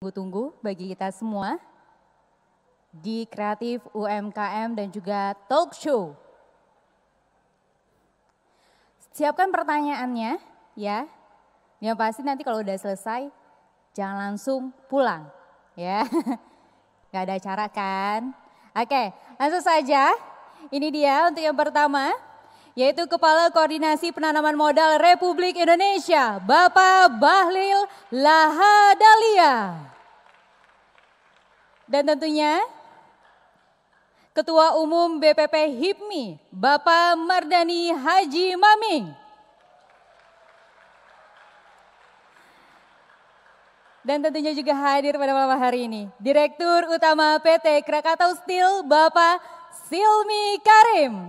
Tunggu-tunggu bagi kita semua di Kreatif UMKM dan juga Talk Show. Siapkan pertanyaannya ya. Yang pasti nanti kalau udah selesai jangan langsung pulang ya. Gak ada acara kan? Oke, langsung saja. Ini dia untuk yang pertama, yaitu Kepala Koordinasi Penanaman Modal Republik Indonesia, Bapak Bahlil Lahadalia. Dan tentunya Ketua Umum BPP HIPMI, Bapak Mardani Haji Maming. Dan tentunya juga hadir pada malam hari ini, Direktur Utama PT Krakatau Steel, Bapak Silmi Karim.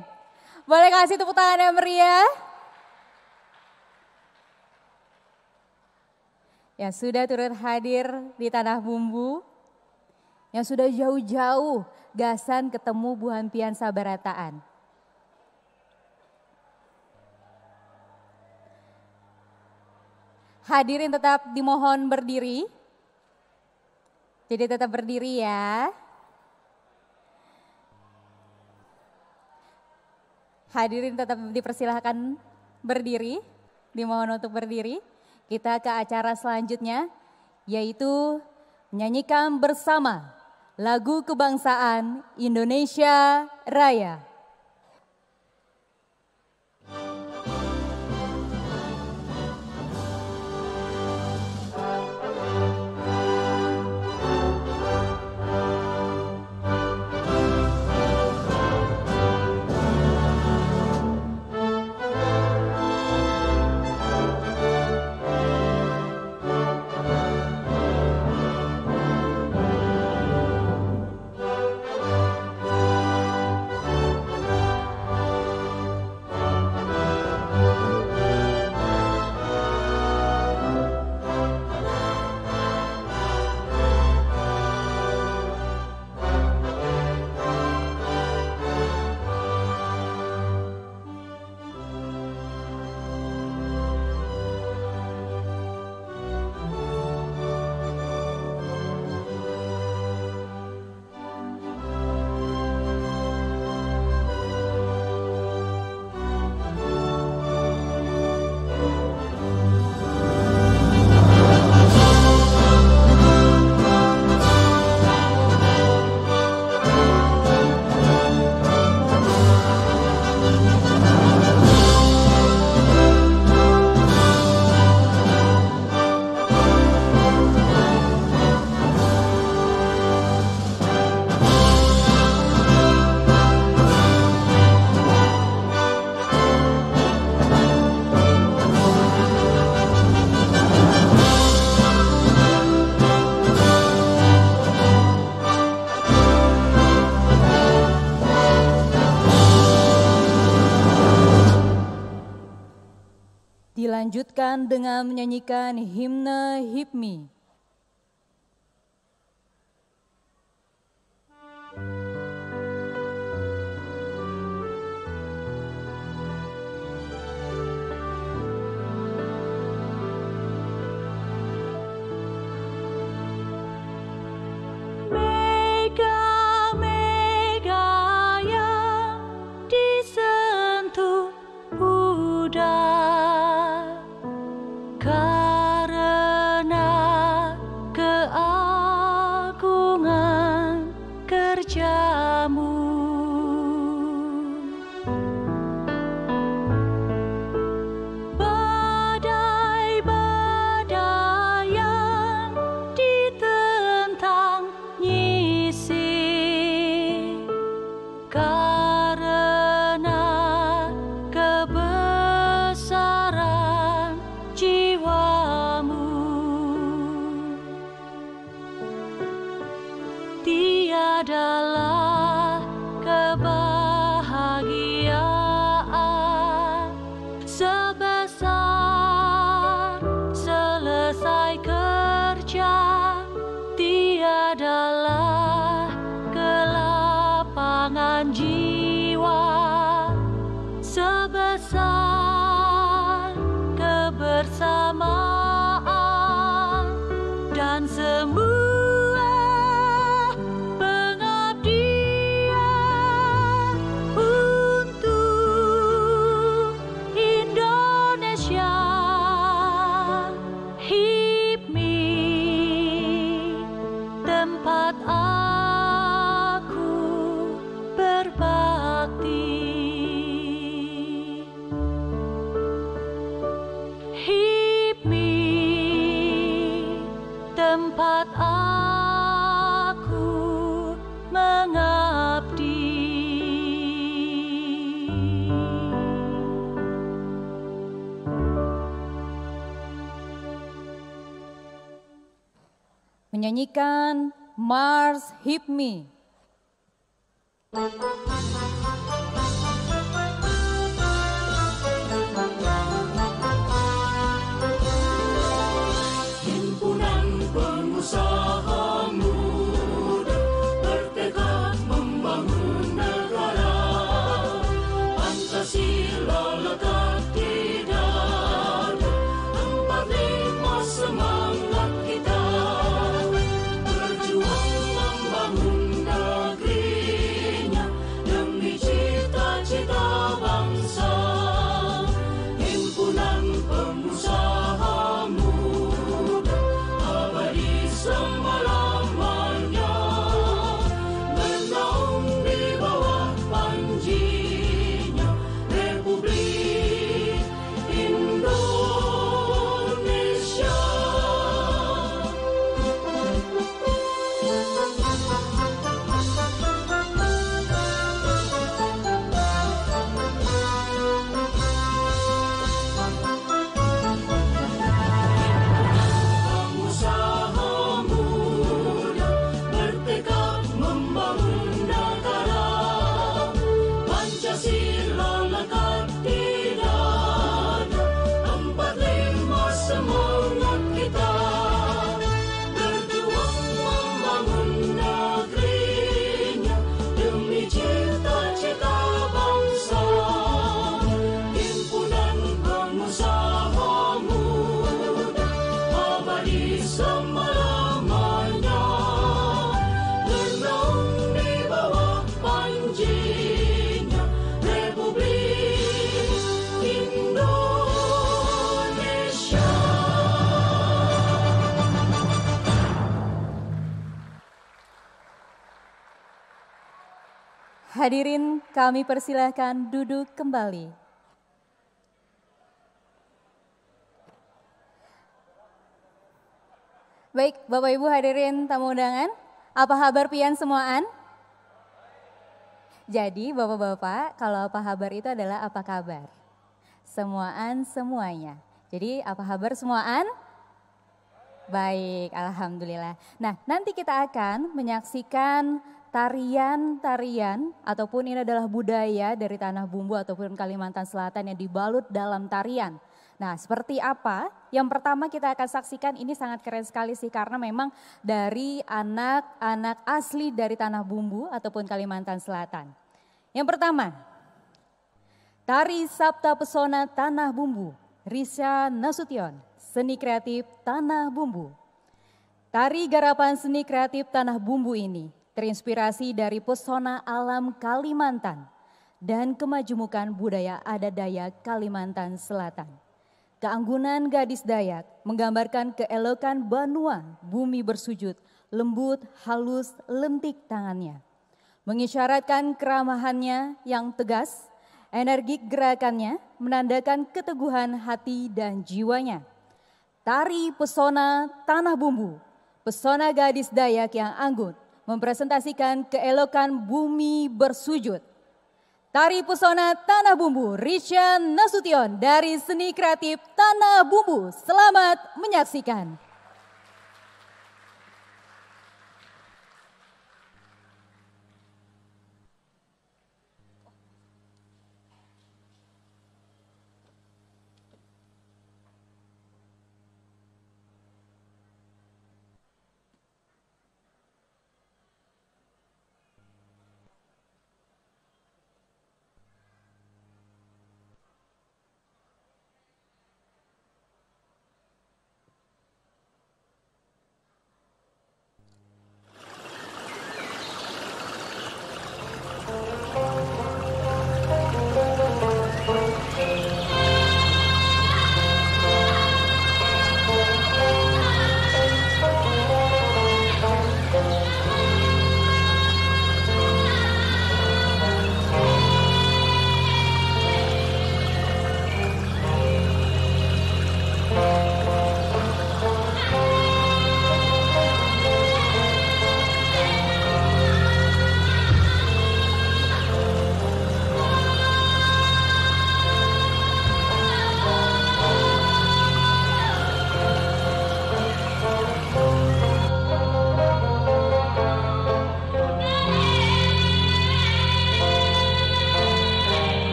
Boleh kasih tepuk tangan yang meriah? Yang sudah turut hadir di Tanah Bumbu, yang sudah jauh-jauh gasan ketemu Bu Hampian Sabarataan. Hadirin tetap dimohon berdiri. Jadi tetap berdiri ya. Hadirin tetap dipersilahkan berdiri, dimohon untuk berdiri. Kita ke acara selanjutnya, yaitu menyanyikan bersama lagu kebangsaan Indonesia Raya. Dilanjutkan dengan menyanyikan himne HIPMI. Adalah kebahagiaan sebesar selesai kerja, tiadalah kelapangan jiwa sebesar kebersamaan dan semua tempat aku mengabdi. Menyanyikan Mars Hit Me. Himpunan pengusaha muda bertekad membangun negara. Pancasila lekat di dada, 45 semangat kita. Berjuang membangun negerinya demi cita-cita bangsa. Himpunan pengusaha muda abadi selama-lamanya, bernaung di bawah panjinya Republik Indonesia. Pengusaha muda bertekad membangun negara. Pancasila lekat di dada, 45 semangat kita. Berjuang membangun negerinya demi cita-cita bangsa. Himpunan pengusaha muda abadi selama-lamanya, bernaung di bawah panjinya Republik Indonesia. Hadirin, kami persilahkan duduk kembali. Baik, Bapak Ibu hadirin tamu undangan, apa kabar pian semuaan? Jadi Bapak-Bapak, kalau apa kabar itu adalah apa kabar? Semuaan semuanya. Jadi apa kabar semuaan? Baik, Alhamdulillah. Nah, nanti kita akan menyaksikan tarian-tarian ataupun ini adalah budaya dari Tanah Bumbu ataupun Kalimantan Selatan yang dibalut dalam tarian. Nah, seperti apa? Yang pertama kita akan saksikan, ini sangat keren sekali sih karena memang dari anak-anak asli dari Tanah Bumbu ataupun Kalimantan Selatan. Yang pertama, Tari Sabta Pesona Tanah Bumbu, Risha Nasution, seni kreatif Tanah Bumbu. Tari garapan seni kreatif Tanah Bumbu ini terinspirasi dari pesona alam Kalimantan dan kemajumukan budaya adat Dayak Kalimantan Selatan. Keanggunan gadis Dayak menggambarkan keelokan banua, bumi bersujud, lembut, halus, lentik tangannya. Mengisyaratkan keramahannya yang tegas, energik gerakannya menandakan keteguhan hati dan jiwanya. Tari pesona Tanah Bumbu, pesona gadis Dayak yang anggun, mempresentasikan keelokan bumi bersujud. Tari pesona Tanah Bumbu, Risha Nasution dari seni kreatif Tanah Bumbu. Selamat menyaksikan.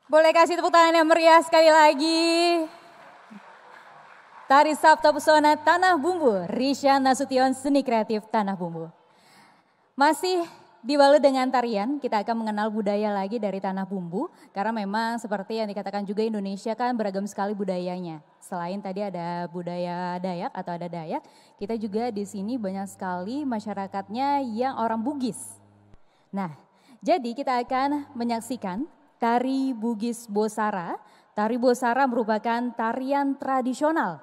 Boleh kasih tepuk tangan yang meriah sekali lagi. Tari Sabta Pesona Tanah Bumbu, Risha Nasution, Seni Kreatif Tanah Bumbu. Masih dibalut dengan tarian, kita akan mengenal budaya lagi dari Tanah Bumbu. Karena memang seperti yang dikatakan juga Indonesia kan beragam sekali budayanya. Selain tadi ada budaya Dayak atau ada Dayak, kita juga di sini banyak sekali masyarakatnya yang orang Bugis. Nah, jadi kita akan menyaksikan tari Bugis Bosara. Tari Bosara merupakan tarian tradisional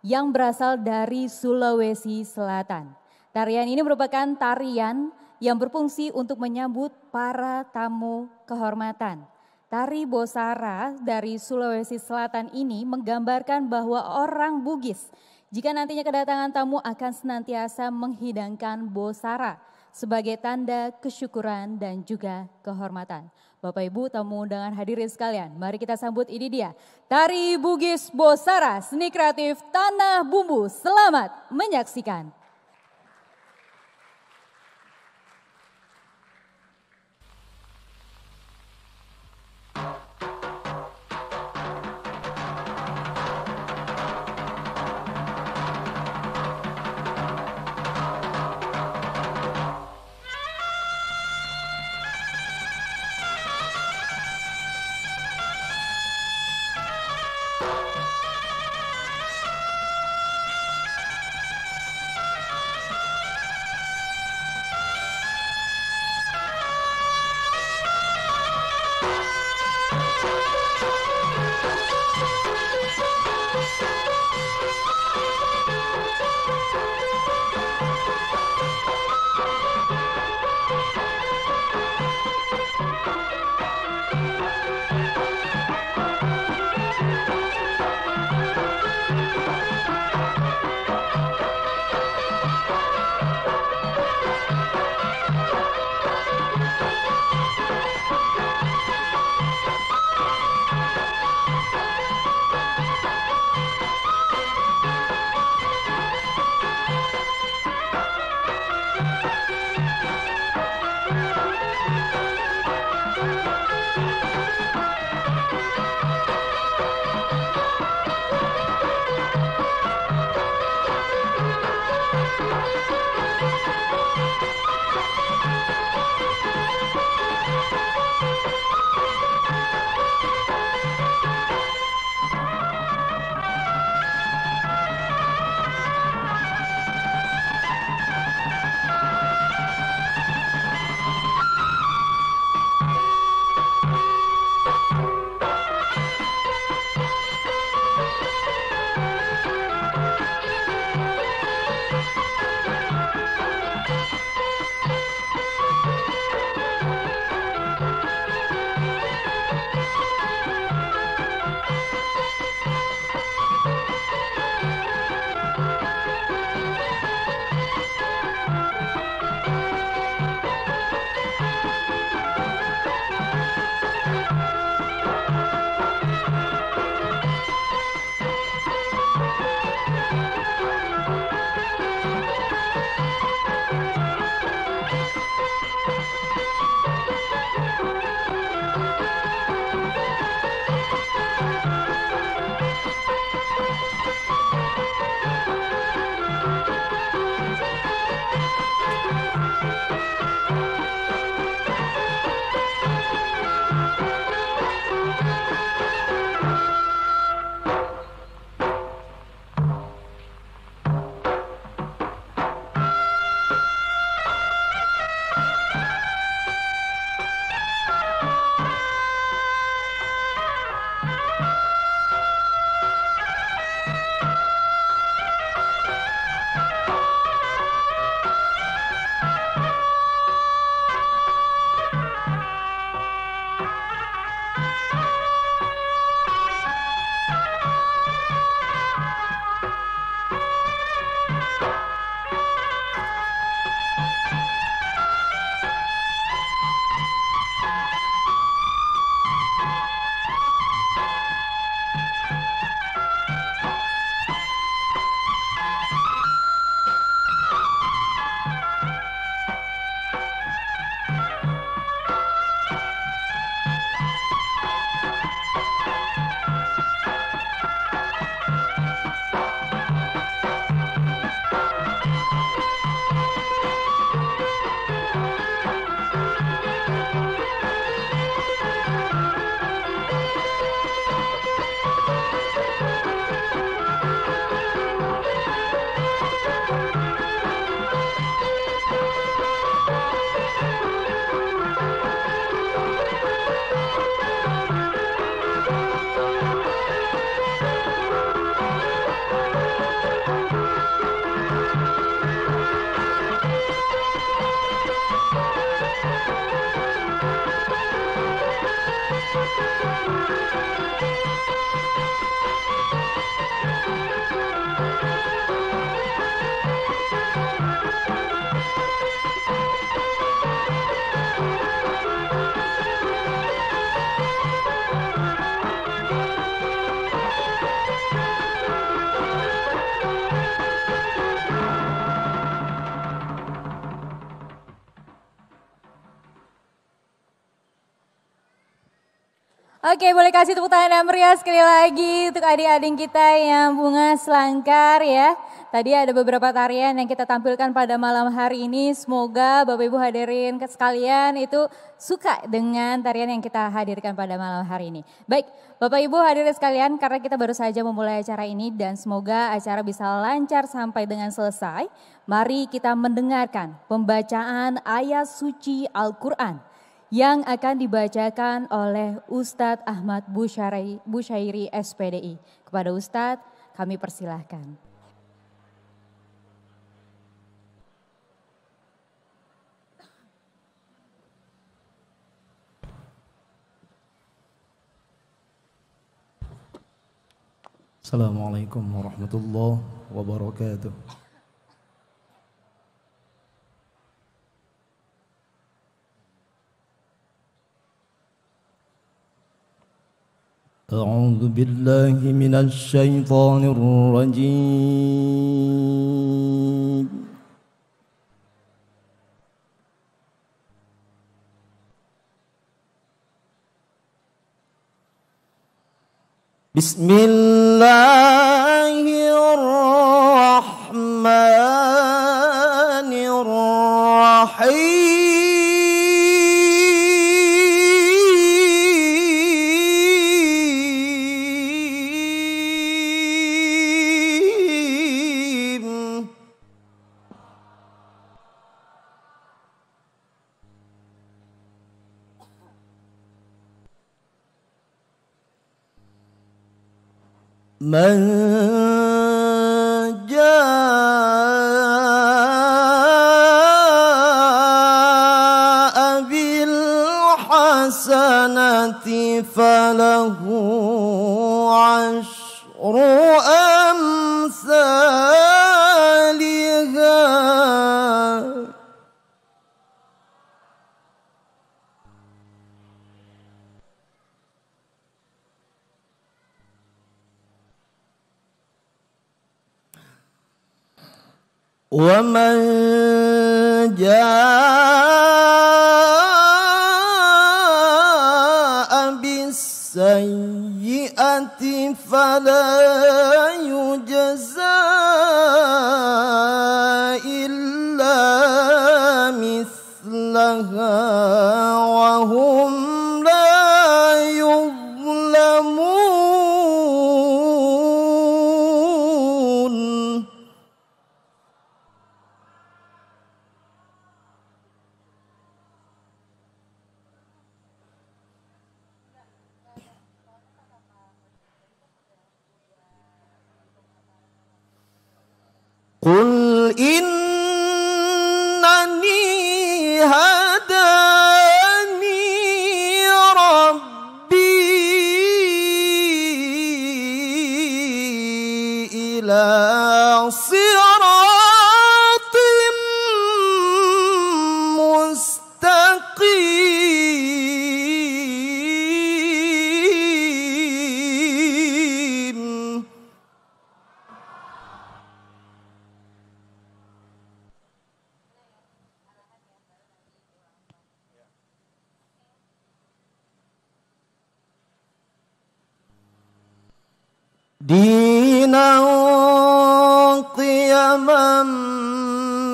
yang berasal dari Sulawesi Selatan. Tarian ini merupakan tarian yang berfungsi untuk menyambut para tamu kehormatan. Tari Bosara dari Sulawesi Selatan ini menggambarkan bahwa orang Bugis jika nantinya kedatangan tamu akan senantiasa menghidangkan Bosara sebagai tanda kesyukuran dan juga kehormatan. Bapak Ibu tamu undangan hadirin sekalian, mari kita sambut ini dia. Tari Bugis Bosara, Seni Kreatif Tanah Bumbu. Selamat menyaksikan. Oke, boleh kasih tepuk tangan yang meriah sekali lagi untuk adik-adik kita yang bunga selangkar ya. Tadi ada beberapa tarian yang kita tampilkan pada malam hari ini. Semoga Bapak Ibu hadirin sekalian itu suka dengan tarian yang kita hadirkan pada malam hari ini. Baik, Bapak Ibu hadirin sekalian, karena kita baru saja memulai acara ini dan semoga acara bisa lancar sampai dengan selesai. Mari kita mendengarkan pembacaan ayat suci Al-Quran yang akan dibacakan oleh Ustadz Ahmad Busyairi SPDI. Kepada Ustadz kami persilahkan. Assalamualaikum warahmatullahi wabarakatuh. أعوذ بالله من الشيطان الرجيم. بسم الله الرحمن الرحيم. من جاء بالحسنة فله عشر أمثالها ومن جاء بالسيئة فلا يجزى إلا مثلها وهم لا يظلمون. قل إنني هداني ربي إلى صراط مستقيم. دينا قيما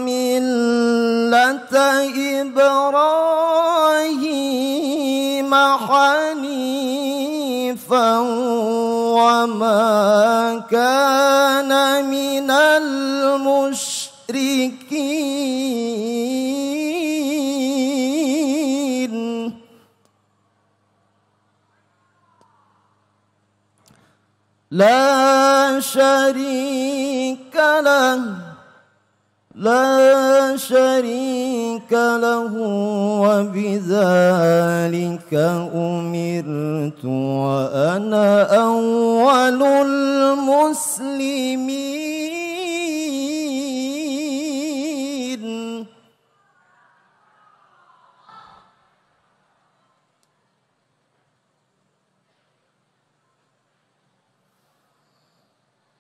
ملة إبراهيم حنيفا وما كان من المشركين. لا شريك له وبذلك أمرت وأنا أول المسلمين.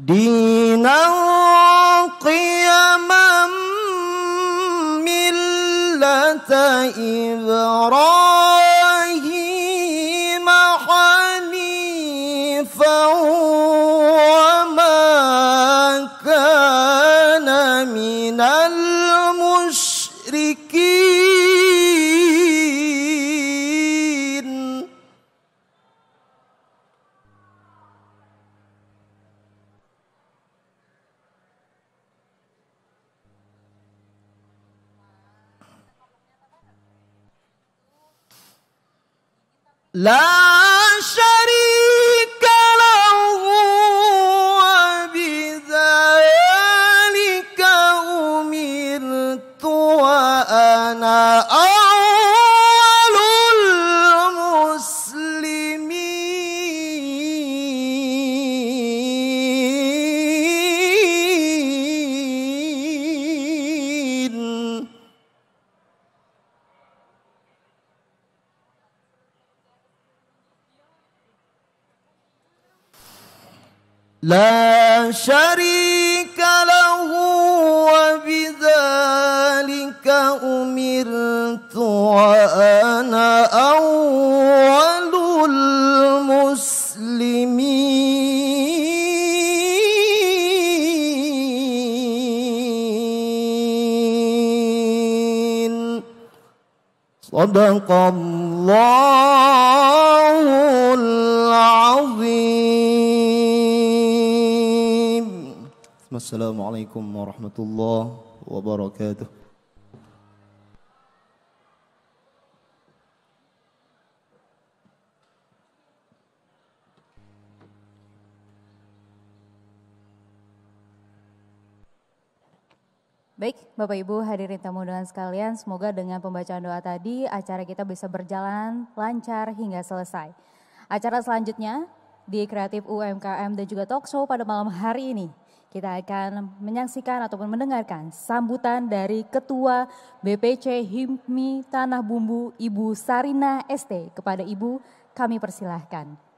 دينا قيما ملة إبراهيم حنيفا لا شريك له وبذلك أمرت وأنا أول المسلمين. لا شريك له وبذلك أمرت وأنا أول المسلمين. صدق الله العظيم. السلام عليكم ورحمة الله وبركاته. Baik, Bapak Ibu hadirin tamu undangan sekalian, semoga dengan pembacaan doa tadi acara kita bisa berjalan lancar hingga selesai. Acara selanjutnya di Kreatif UMKM dan juga Talk Show pada malam hari ini kita akan menyaksikan ataupun mendengarkan sambutan dari Ketua BPC HIPMI Tanah Bumbu Ibu Sarina ST. Kepada Ibu kami persilahkan.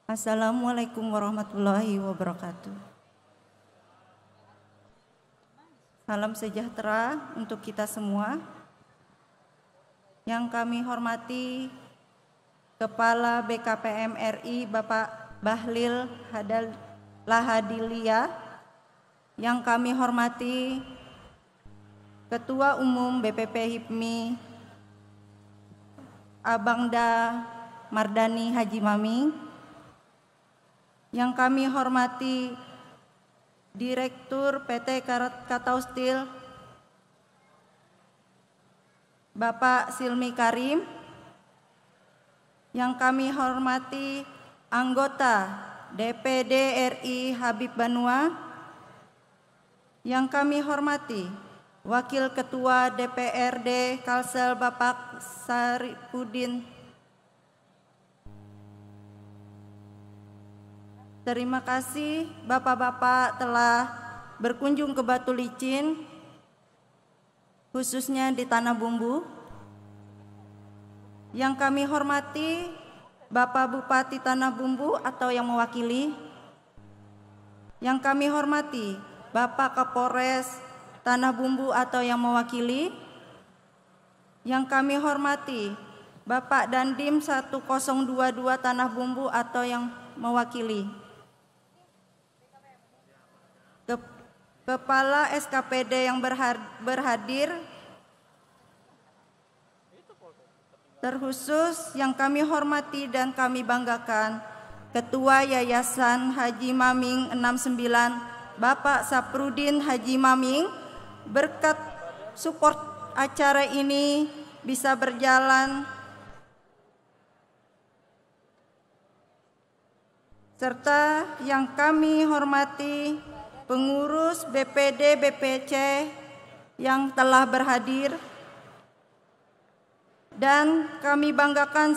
Assalamualaikum warahmatullahi wabarakatuh. Salam sejahtera untuk kita semua. Yang kami hormati Kepala BKPM RI Bapak Bahlil Lahadilia. Yang kami hormati Ketua Umum BPP HIPMI Abangda Mardani Haji Maming. Yang kami hormati Direktur PT Krakatau Steel Bapak Silmi Karim. Yang kami hormati anggota DPD RI Habib Banua. Yang kami hormati Wakil Ketua DPRD Kalsel Bapak Saripudin. Terima kasih Bapak-Bapak telah berkunjung ke Batu Licin, khususnya di Tanah Bumbu. Yang kami hormati Bapak Bupati Tanah Bumbu atau yang mewakili. Yang kami hormati Bapak Kapolres Tanah Bumbu atau yang mewakili. Yang kami hormati Bapak Dandim 1022 Tanah Bumbu atau yang mewakili. Kepala SKPD yang berhadir, terkhusus yang kami hormati dan kami banggakan Ketua Yayasan Haji Maming 69 Bapak Saprudin Haji Maming. Berkat support acara ini bisa berjalan, serta yang kami hormati pengurus BPD BPC yang telah berhadir, dan kami banggakan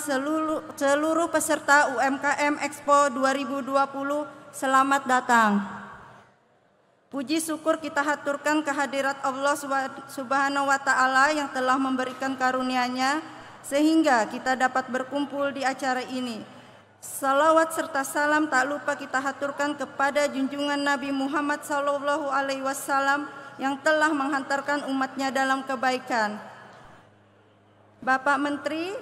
seluruh peserta UMKM Expo 2020. Selamat datang. Puji syukur kita haturkan kehadirat Allah Subhanahu wa Ta'ala yang telah memberikan karunia-Nya sehingga kita dapat berkumpul di acara ini. Salawat serta salam tak lupa kita haturkan kepada junjungan Nabi Muhammad SAW yang telah menghantarkan umatnya dalam kebaikan. Bapak Menteri,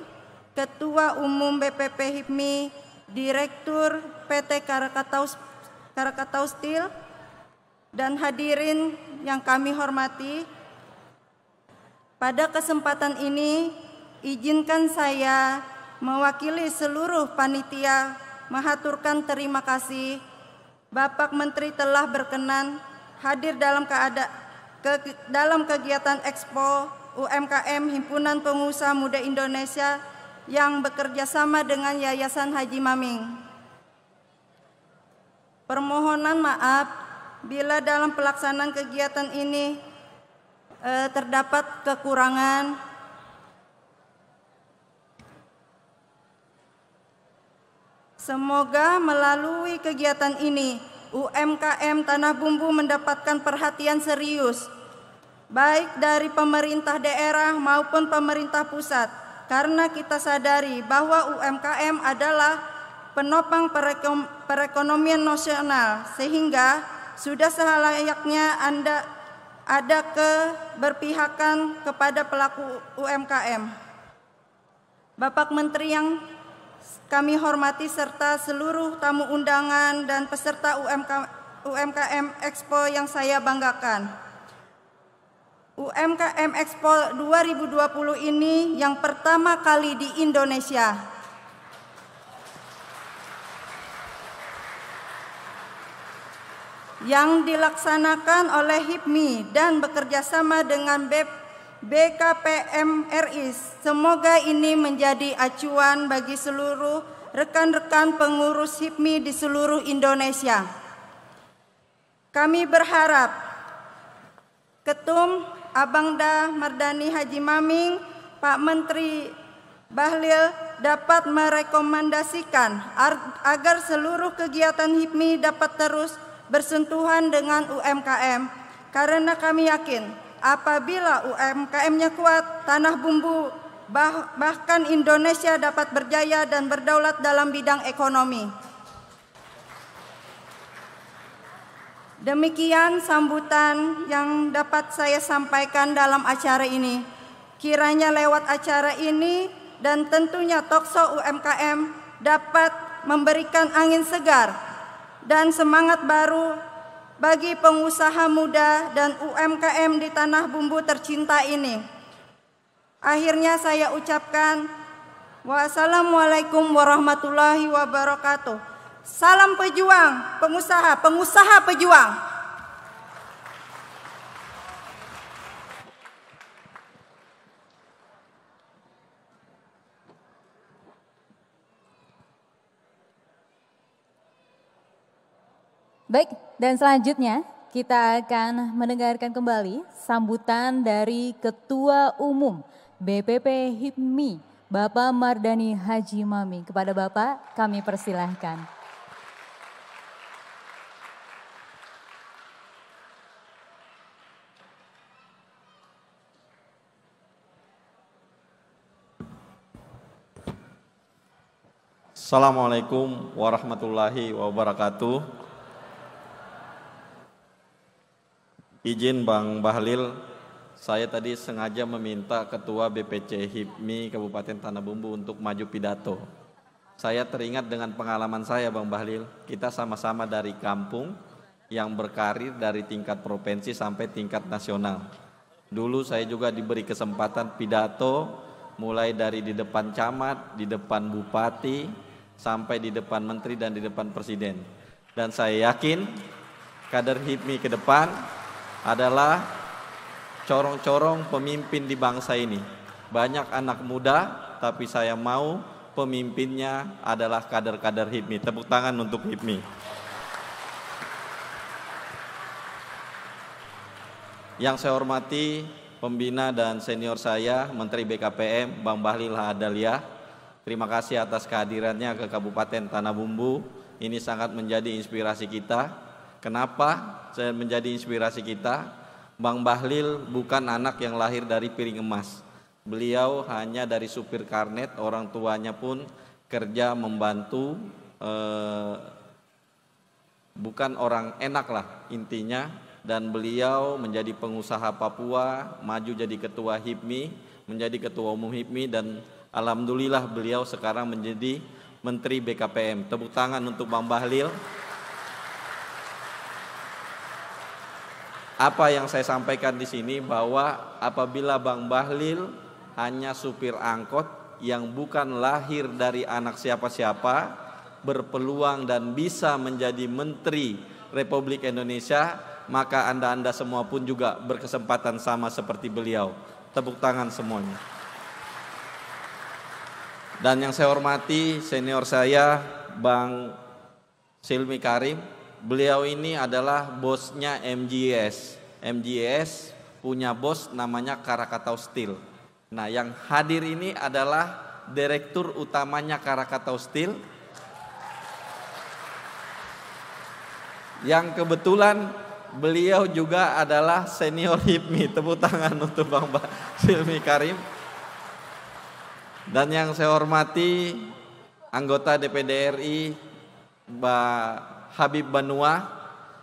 Ketua Umum BPP HIPMI, Direktur PT Krakatau Steel, dan hadirin yang kami hormati, pada kesempatan ini izinkan saya mewakili seluruh panitia mengaturkan terima kasih Bapak Menteri telah berkenan hadir dalam kegiatan Expo UMKM Himpunan Pengusaha Muda Indonesia yang bekerja sama dengan Yayasan Haji Maming. Permohonan maaf bila dalam pelaksanaan kegiatan ini terdapat kekurangan. Semoga melalui kegiatan ini UMKM Tanah Bumbu mendapatkan perhatian serius baik dari pemerintah daerah maupun pemerintah pusat, karena kita sadari bahwa UMKM adalah penopang perekonomian nasional, sehingga sudah selayaknya ada keberpihakan kepada pelaku UMKM. Bapak Menteri yang kami hormati serta seluruh tamu undangan dan peserta UMKM Expo yang saya banggakan. UMKM Expo 2020 ini yang pertama kali di Indonesia. Yang dilaksanakan oleh HIPMI dan bekerjasama dengan BKPM RI. Semoga ini menjadi acuan bagi seluruh rekan-rekan pengurus HIPMI di seluruh Indonesia. Kami berharap Ketum Abangda Mardani Haji Maming, Pak Menteri Bahlil dapat merekomendasikan agar seluruh kegiatan HIPMI dapat terus bersentuhan dengan UMKM, karena kami yakin apabila UMKM-nya kuat, Tanah Bumbu bahkan Indonesia dapat berjaya dan berdaulat dalam bidang ekonomi. Demikian sambutan yang dapat saya sampaikan dalam acara ini. Kiranya lewat acara ini dan tentunya Talkshow UMKM dapat memberikan angin segar dan semangat baru bagi pengusaha muda dan UMKM di Tanah Bumbu tercinta ini. Akhirnya saya ucapkan wassalamualaikum warahmatullahi wabarakatuh. Salam pejuang, pengusaha pejuang. Baik, dan selanjutnya kita akan mendengarkan kembali sambutan dari Ketua Umum BPP HIPMI, Bapak Mardani Haji Maming. Kepada Bapak kami persilahkan. Assalamualaikum warahmatullahi wabarakatuh. Izin Bang Bahlil, saya tadi sengaja meminta Ketua BPC HIPMI Kabupaten Tanah Bumbu untuk maju pidato. Saya teringat dengan pengalaman saya Bang Bahlil, kita sama-sama dari kampung yang berkarir dari tingkat provinsi sampai tingkat nasional. Dulu saya juga diberi kesempatan pidato mulai dari di depan camat, di depan bupati, sampai di depan menteri dan di depan presiden. Dan saya yakin kader HIPMI ke depan adalah corong-corong pemimpin di bangsa ini. Banyak anak muda, tapi saya mau pemimpinnya adalah kader-kader HIPMI. Tepuk tangan untuk HIPMI. Yang saya hormati pembina dan senior saya, Menteri BKPM, Bang Bahlil Lahadalia. Terima kasih atas kehadirannya ke Kabupaten Tanah Bumbu. Ini sangat menjadi inspirasi kita. Kenapa saya menjadi inspirasi kita? Bang Bahlil bukan anak yang lahir dari piring emas. Beliau hanya dari supir karnet, orang tuanya pun kerja membantu, bukan orang enak lah intinya. Dan beliau menjadi pengusaha Papua, maju jadi ketua HIPMI, menjadi ketua umum HIPMI, dan alhamdulillah beliau sekarang menjadi Menteri BKPM. Tepuk tangan untuk Bang Bahlil. apa yang saya sampaikan di sini bahwa apabila Bang Bahlil hanya supir angkot yang bukan lahir dari anak siapa-siapa, berpeluang dan bisa menjadi Menteri Republik Indonesia, maka Anda semua pun juga berkesempatan sama seperti beliau. Tepuk tangan semuanya. Dan yang saya hormati senior saya Bang Silmi Karim, beliau ini adalah bosnya MGS. MGS punya bos namanya Krakatau Steel. Nah, yang hadir ini adalah direktur utamanya Krakatau Steel, yang kebetulan beliau juga adalah senior HIPMI. Tepuk tangan untuk Bang Silmi Karim. Dan yang saya hormati anggota DPD RI Mbak Habib Banua,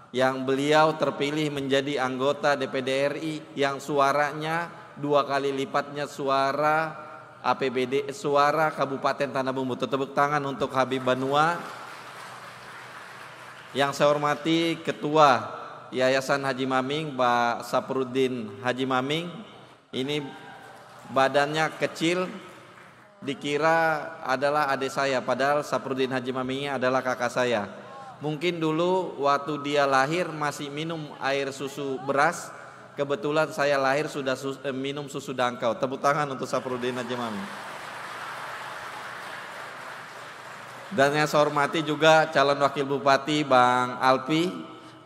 yang beliau terpilih menjadi anggota DPD RI yang suaranya 2 kali lipatnya suara APBD, suara Kabupaten Tanah Bumbu. Tepuk tangan untuk Habib Banua. Yang saya hormati Ketua Yayasan Haji Maming Pak Saprudin Haji Maming. Ini badannya kecil, dikira adalah adik saya, padahal Saprudin Haji Maming adalah kakak saya. Mungkin dulu waktu dia lahir masih minum air susu beras, kebetulan saya lahir sudah minum susu dangkau. Tepuk tangan untuk Saprudin Haji Maming. Dan yang saya hormati juga calon wakil bupati Bang Alpi,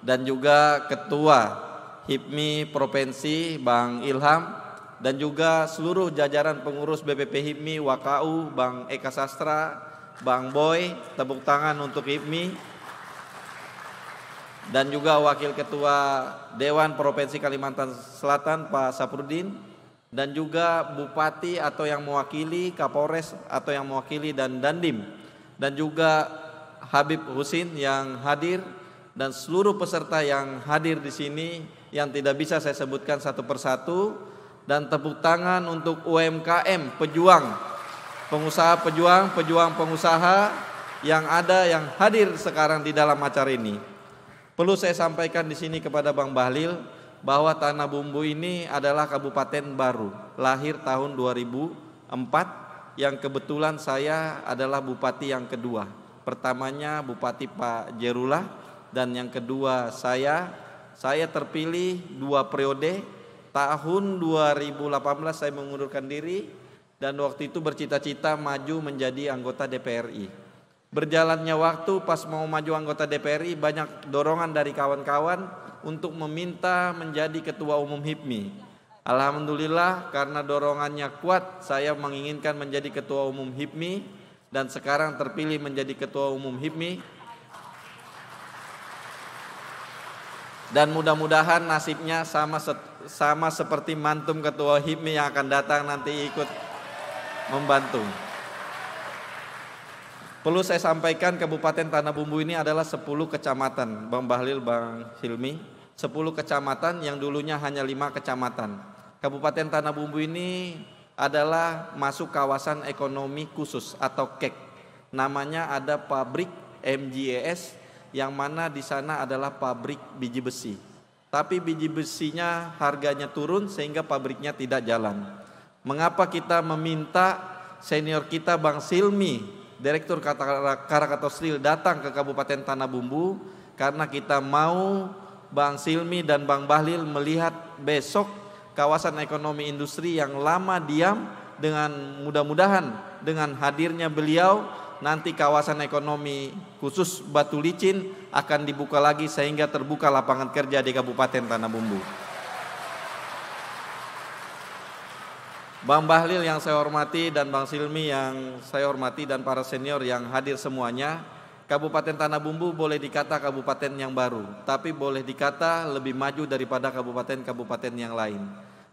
dan juga ketua HIPMI Provinsi Bang Ilham, dan juga seluruh jajaran pengurus BPP HIPMI WKU Bang Eka Sastra, Bang Boy. Tepuk tangan untuk HIPMI. Dan juga wakil ketua Dewan Provinsi Kalimantan Selatan Pak Saprudin, dan juga bupati atau yang mewakili, Kapolres atau yang mewakili, dan Dandim, dan juga Habib Husin yang hadir, dan seluruh peserta yang hadir di sini yang tidak bisa saya sebutkan satu persatu. Dan tepuk tangan untuk UMKM pejuang, pengusaha pejuang pengusaha yang ada, yang hadir sekarang di dalam acara ini. Perlu saya sampaikan di sini kepada Bang Bahlil bahwa Tanah Bumbu ini adalah kabupaten baru, lahir tahun 2004, yang kebetulan saya adalah bupati yang kedua. Pertamanya Bupati Pak Jerullah, dan yang kedua saya terpilih 2 periode. Tahun 2018 saya mengundurkan diri, dan waktu itu bercita-cita maju menjadi anggota DPRI. Berjalannya waktu, pas mau maju anggota DPRI, banyak dorongan dari kawan-kawan untuk meminta menjadi ketua umum HIPMI. Alhamdulillah, karena dorongannya kuat, saya menginginkan menjadi ketua umum HIPMI, dan sekarang terpilih menjadi ketua umum HIPMI. Dan mudah-mudahan nasibnya sama seperti mantum ketua HIPMI yang akan datang nanti ikut membantu. Perlu saya sampaikan Kabupaten Tanah Bumbu ini adalah 10 kecamatan, Bang Bahlil, Bang Hilmi, 10 kecamatan yang dulunya hanya 5 kecamatan. Kabupaten Tanah Bumbu ini adalah masuk kawasan ekonomi khusus atau KEK. Namanya ada pabrik MGS, yang mana di sana adalah pabrik biji besi. Tapi biji besinya harganya turun sehingga pabriknya tidak jalan. Mengapa kita meminta senior kita Bang Silmi, Direktur Krakatau Steel, datang ke Kabupaten Tanah Bumbu? Karena kita mau Bang Silmi dan Bang Bahlil melihat besok kawasan ekonomi industri yang lama diam, dengan mudah-mudahan dengan hadirnya beliau nanti kawasan ekonomi khusus Batu Licin akan dibuka lagi sehingga terbuka lapangan kerja di Kabupaten Tanah Bumbu. Bang Bahlil yang saya hormati, dan Bang Silmi yang saya hormati, dan para senior yang hadir semuanya, Kabupaten Tanah Bumbu boleh dikata kabupaten yang baru, tapi boleh dikata lebih maju daripada kabupaten-kabupaten yang lain.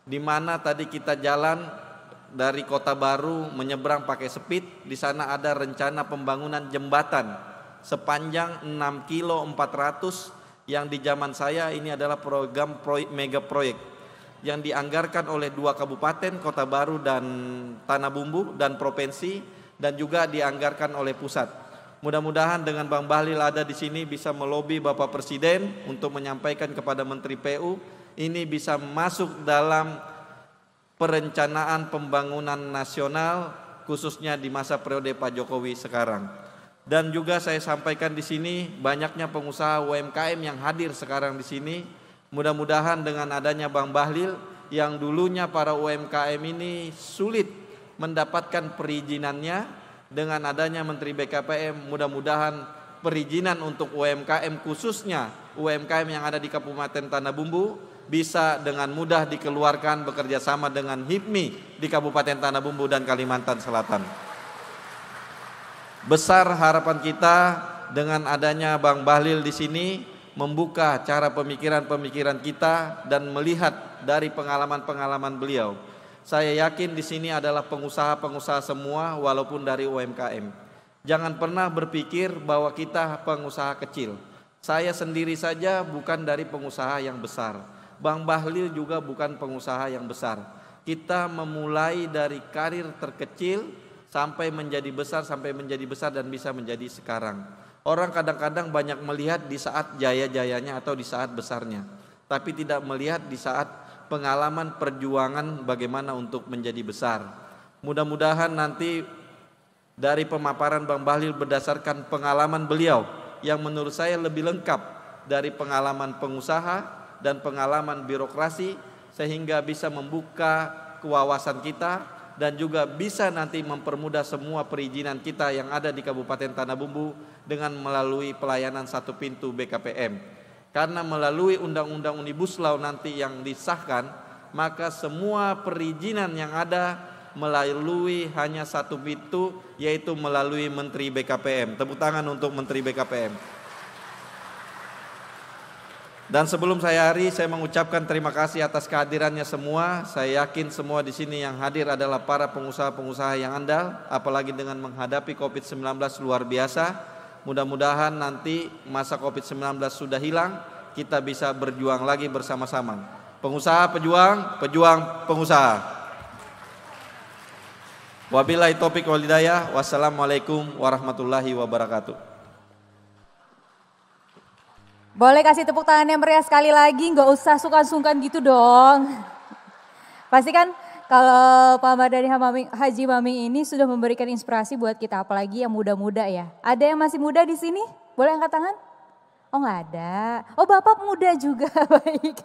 Di mana tadi kita jalan dari Kota Baru menyeberang pakai speed, di sana ada rencana pembangunan jembatan sepanjang 6 kilo 400, yang di zaman saya ini adalah program mega proyek yang dianggarkan oleh 2 kabupaten, Kota Baru dan Tanah Bumbu, dan provinsi, dan juga dianggarkan oleh pusat. Mudah-mudahan dengan Bang Bahlil ada di sini bisa melobi Bapak Presiden untuk menyampaikan kepada Menteri PU ini bisa masuk dalam perencanaan pembangunan nasional khususnya di masa periode Pak Jokowi sekarang. Dan juga saya sampaikan di sini banyaknya pengusaha UMKM yang hadir sekarang di sini. Mudah-mudahan dengan adanya Bang Bahlil yang dulunya para UMKM ini sulit mendapatkan perizinannya, dengan adanya Menteri BKPM mudah-mudahan perizinan untuk UMKM khususnya UMKM yang ada di Kabupaten Tanah Bumbu bisa dengan mudah dikeluarkan bekerja sama dengan HIPMI di Kabupaten Tanah Bumbu dan Kalimantan Selatan. Besar harapan kita dengan adanya Bang Bahlil di sini membuka cara pemikiran-pemikiran kita dan melihat dari pengalaman-pengalaman beliau. Saya yakin di sini adalah pengusaha-pengusaha semua walaupun dari UMKM. Jangan pernah berpikir bahwa kita pengusaha kecil. Saya sendiri saja bukan dari pengusaha yang besar. Bang Bahlil juga bukan pengusaha yang besar. Kita memulai dari karir terkecil sampai menjadi besar dan bisa menjadi sekarang. Orang kadang-kadang banyak melihat di saat jaya-jayanya atau di saat besarnya, tapi tidak melihat di saat pengalaman perjuangan bagaimana untuk menjadi besar. Mudah-mudahan nanti dari pemaparan Bang Bahlil berdasarkan pengalaman beliau yang menurut saya lebih lengkap dari pengalaman pengusaha dan pengalaman birokrasi, sehingga bisa membuka kewawasan kita dan juga bisa nanti mempermudah semua perizinan kita yang ada di Kabupaten Tanah Bumbu dengan melalui pelayanan satu pintu BKPM. Karena melalui Undang-Undang Omnibus Law nanti yang disahkan, maka semua perizinan yang ada melalui hanya satu pintu, yaitu melalui Menteri BKPM. Tepuk tangan untuk Menteri BKPM. Dan sebelum saya mengucapkan terima kasih atas kehadirannya semua. Saya yakin semua di sini yang hadir adalah para pengusaha-pengusaha yang andal, apalagi dengan menghadapi COVID-19 luar biasa. Mudah-mudahan nanti masa COVID-19 sudah hilang, kita bisa berjuang lagi bersama-sama. Pengusaha pejuang, pejuang pengusaha. Wabillahi taufiq wal hidayah. Wassalamualaikum warahmatullahi wabarakatuh. Boleh kasih tepuk tangan yang meriah sekali lagi, nggak usah sungkan-sungkan gitu dong. Pasti kan kalau Pak Mardhani Haji Maming ini sudah memberikan inspirasi buat kita, apalagi yang muda-muda ya. Ada yang masih muda di sini? Boleh angkat tangan? Oh nggak ada. Oh Bapak muda juga, baik.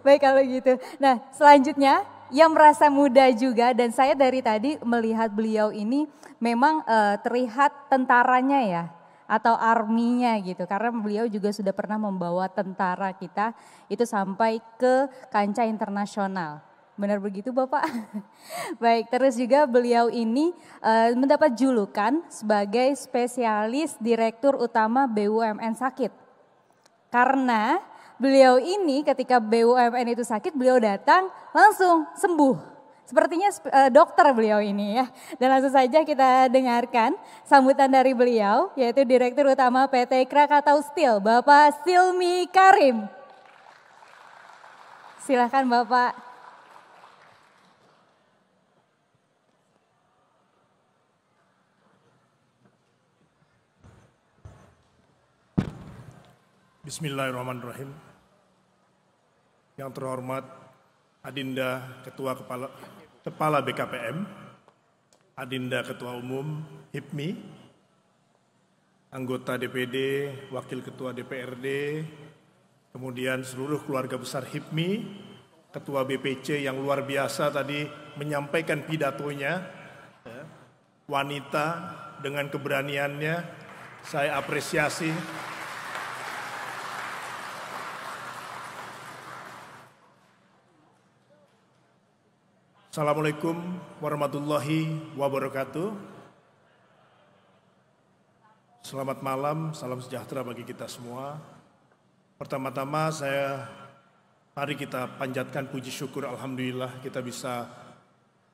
Baik kalau gitu. Nah selanjutnya yang merasa muda juga, dan saya dari tadi melihat beliau ini memang terlihat tentaranya ya, atau arminya gitu, karena beliau juga sudah pernah membawa tentara kita itu sampai ke kancah internasional. Benar begitu Bapak? Baik, terus juga beliau ini mendapat julukan sebagai spesialis Direktur Utama BUMN Sakit. Karena beliau ini ketika BUMN itu sakit, beliau datang langsung sembuh. Sepertinya dokter beliau ini ya. Dan langsung saja kita dengarkan sambutan dari beliau, yaitu Direktur Utama PT Krakatau Steel, Bapak Silmi Karim. Silakan Bapak. Bismillahirrahmanirrahim. Yang terhormat Adinda Kepala BKPM, Adinda Ketua Umum HIPMI, anggota DPD, Wakil Ketua DPRD, kemudian seluruh keluarga besar HIPMI, Ketua BPC yang luar biasa tadi menyampaikan pidatonya, wanita dengan keberaniannya, saya apresiasi. Assalamualaikum warahmatullahi wabarakatuh. Selamat malam, salam sejahtera bagi kita semua. Pertama-tama mari kita panjatkan puji syukur, alhamdulillah kita bisa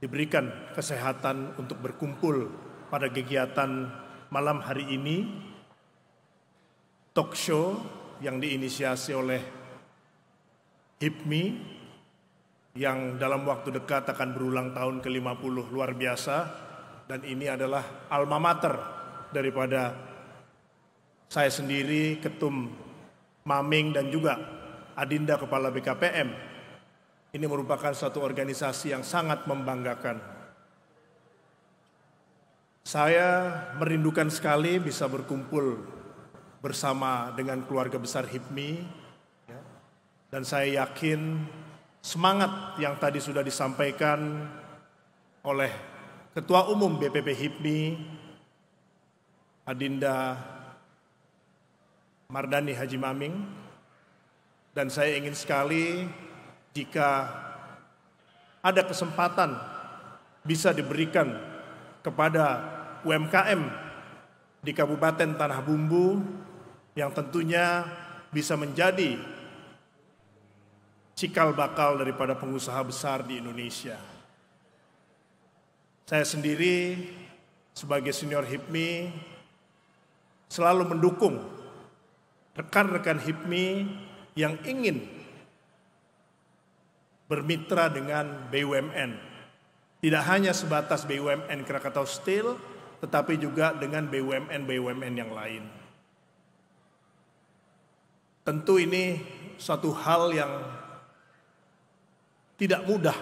diberikan kesehatan untuk berkumpul pada kegiatan malam hari ini. Talk show yang diinisiasi oleh HIPMI yang dalam waktu dekat akan berulang tahun ke-50, luar biasa. Dan ini adalah alma mater daripada saya sendiri, Ketum Maming, dan juga Adinda Kepala BKPM. Ini merupakan suatu organisasi yang sangat membanggakan. Saya merindukan sekali bisa berkumpul bersama dengan keluarga besar HIPMI, dan saya yakin semangat yang tadi sudah disampaikan oleh Ketua Umum BPP HIPMI, Adinda Mardani Haji Maming, dan saya ingin sekali jika ada kesempatan bisa diberikan kepada UMKM di Kabupaten Tanah Bumbu yang tentunya bisa menjadi cikal bakal daripada pengusaha besar di Indonesia. Saya sendiri sebagai senior HIPMI selalu mendukung rekan-rekan HIPMI yang ingin bermitra dengan BUMN. Tidak hanya sebatas BUMN Krakatau Steel, tetapi juga dengan BUMN-BUMN yang lain. Tentu ini suatu hal yang tidak mudah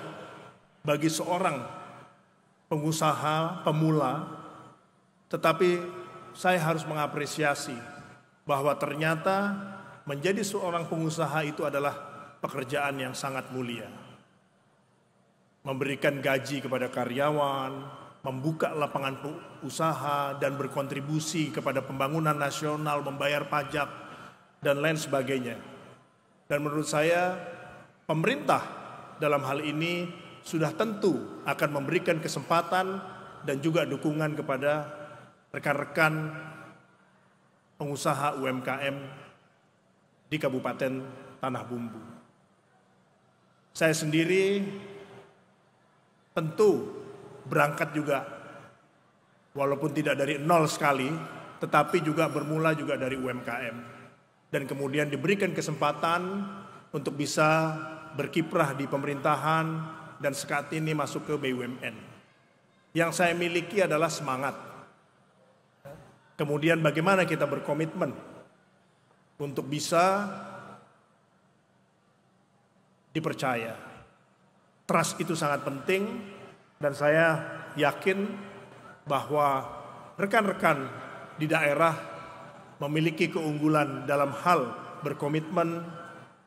bagi seorang pengusaha pemula, tetapi saya harus mengapresiasi bahwa ternyata menjadi seorang pengusaha itu adalah pekerjaan yang sangat mulia. Memberikan gaji kepada karyawan, membuka lapangan usaha, dan berkontribusi kepada pembangunan nasional, membayar pajak, dan lain sebagainya. Dan menurut saya, pemerintah dalam hal ini sudah tentu akan memberikan kesempatan dan juga dukungan kepada rekan-rekan pengusaha UMKM di Kabupaten Tanah Bumbu. Saya sendiri tentu berangkat juga, walaupun tidak dari nol sekali, tetapi juga bermula juga dari UMKM. Dan kemudian diberikan kesempatan untuk bisa berkiprah di pemerintahan dan saat ini masuk ke BUMN. Yang saya miliki adalah semangat. Kemudian bagaimana kita berkomitmen untuk bisa dipercaya. Trust itu sangat penting, dan saya yakin bahwa rekan-rekan di daerah memiliki keunggulan dalam hal berkomitmen,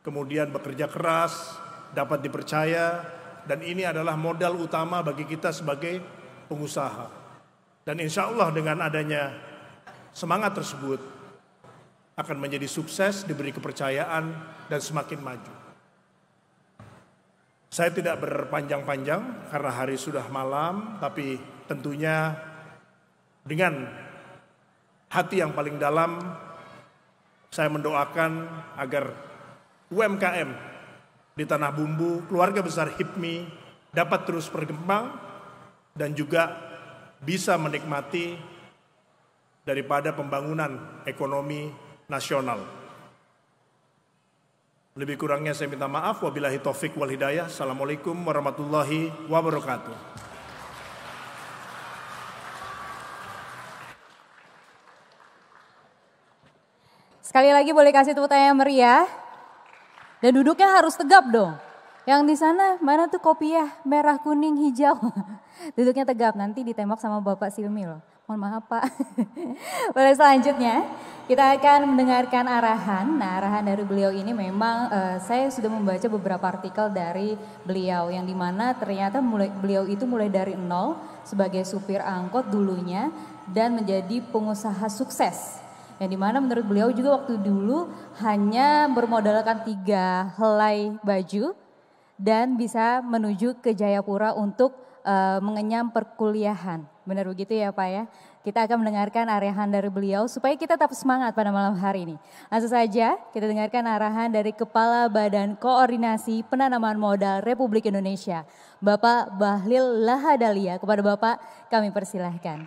kemudian bekerja keras, dapat dipercaya, dan ini adalah modal utama bagi kita sebagai pengusaha. Dan insya Allah dengan adanya semangat tersebut akan menjadi sukses, diberi kepercayaan, dan semakin maju. Saya tidak berpanjang-panjang karena hari sudah malam, tapi tentunya dengan hati yang paling dalam saya mendoakan agar UMKM di Tanah Bumbu, keluarga besar HIPMI dapat terus berkembang dan juga bisa menikmati daripada pembangunan ekonomi nasional. Lebih kurangnya saya minta maaf. Wabillahi taufik wal hidayah. Assalamualaikum warahmatullahi wabarakatuh. Sekali lagi boleh kasih tepuk tangan yang meriah. Dan duduknya harus tegap dong. Yang di sana mana tuh kopiah merah, kuning, hijau. Duduknya tegap, nanti ditembak sama Bapak Silmi loh. Mohon maaf Pak. Boleh selanjutnya kita akan mendengarkan arahan. Nah, arahan dari beliau ini memang saya sudah membaca beberapa artikel dari beliau yang dimana ternyata beliau itu mulai dari nol sebagai supir angkot dulunya dan menjadi pengusaha sukses. Yang dimana menurut beliau juga waktu dulu hanya bermodalkan 3 helai baju dan bisa menuju ke Jayapura untuk mengenyam perkuliahan. Benar begitu ya Pak ya? Kita akan mendengarkan arahan dari beliau supaya kita tetap semangat pada malam hari ini. Langsung saja kita dengarkan arahan dari Kepala Badan Koordinasi Penanaman Modal Republik Indonesia, Bapak Bahlil Lahadalia. Kepada Bapak kami persilahkan.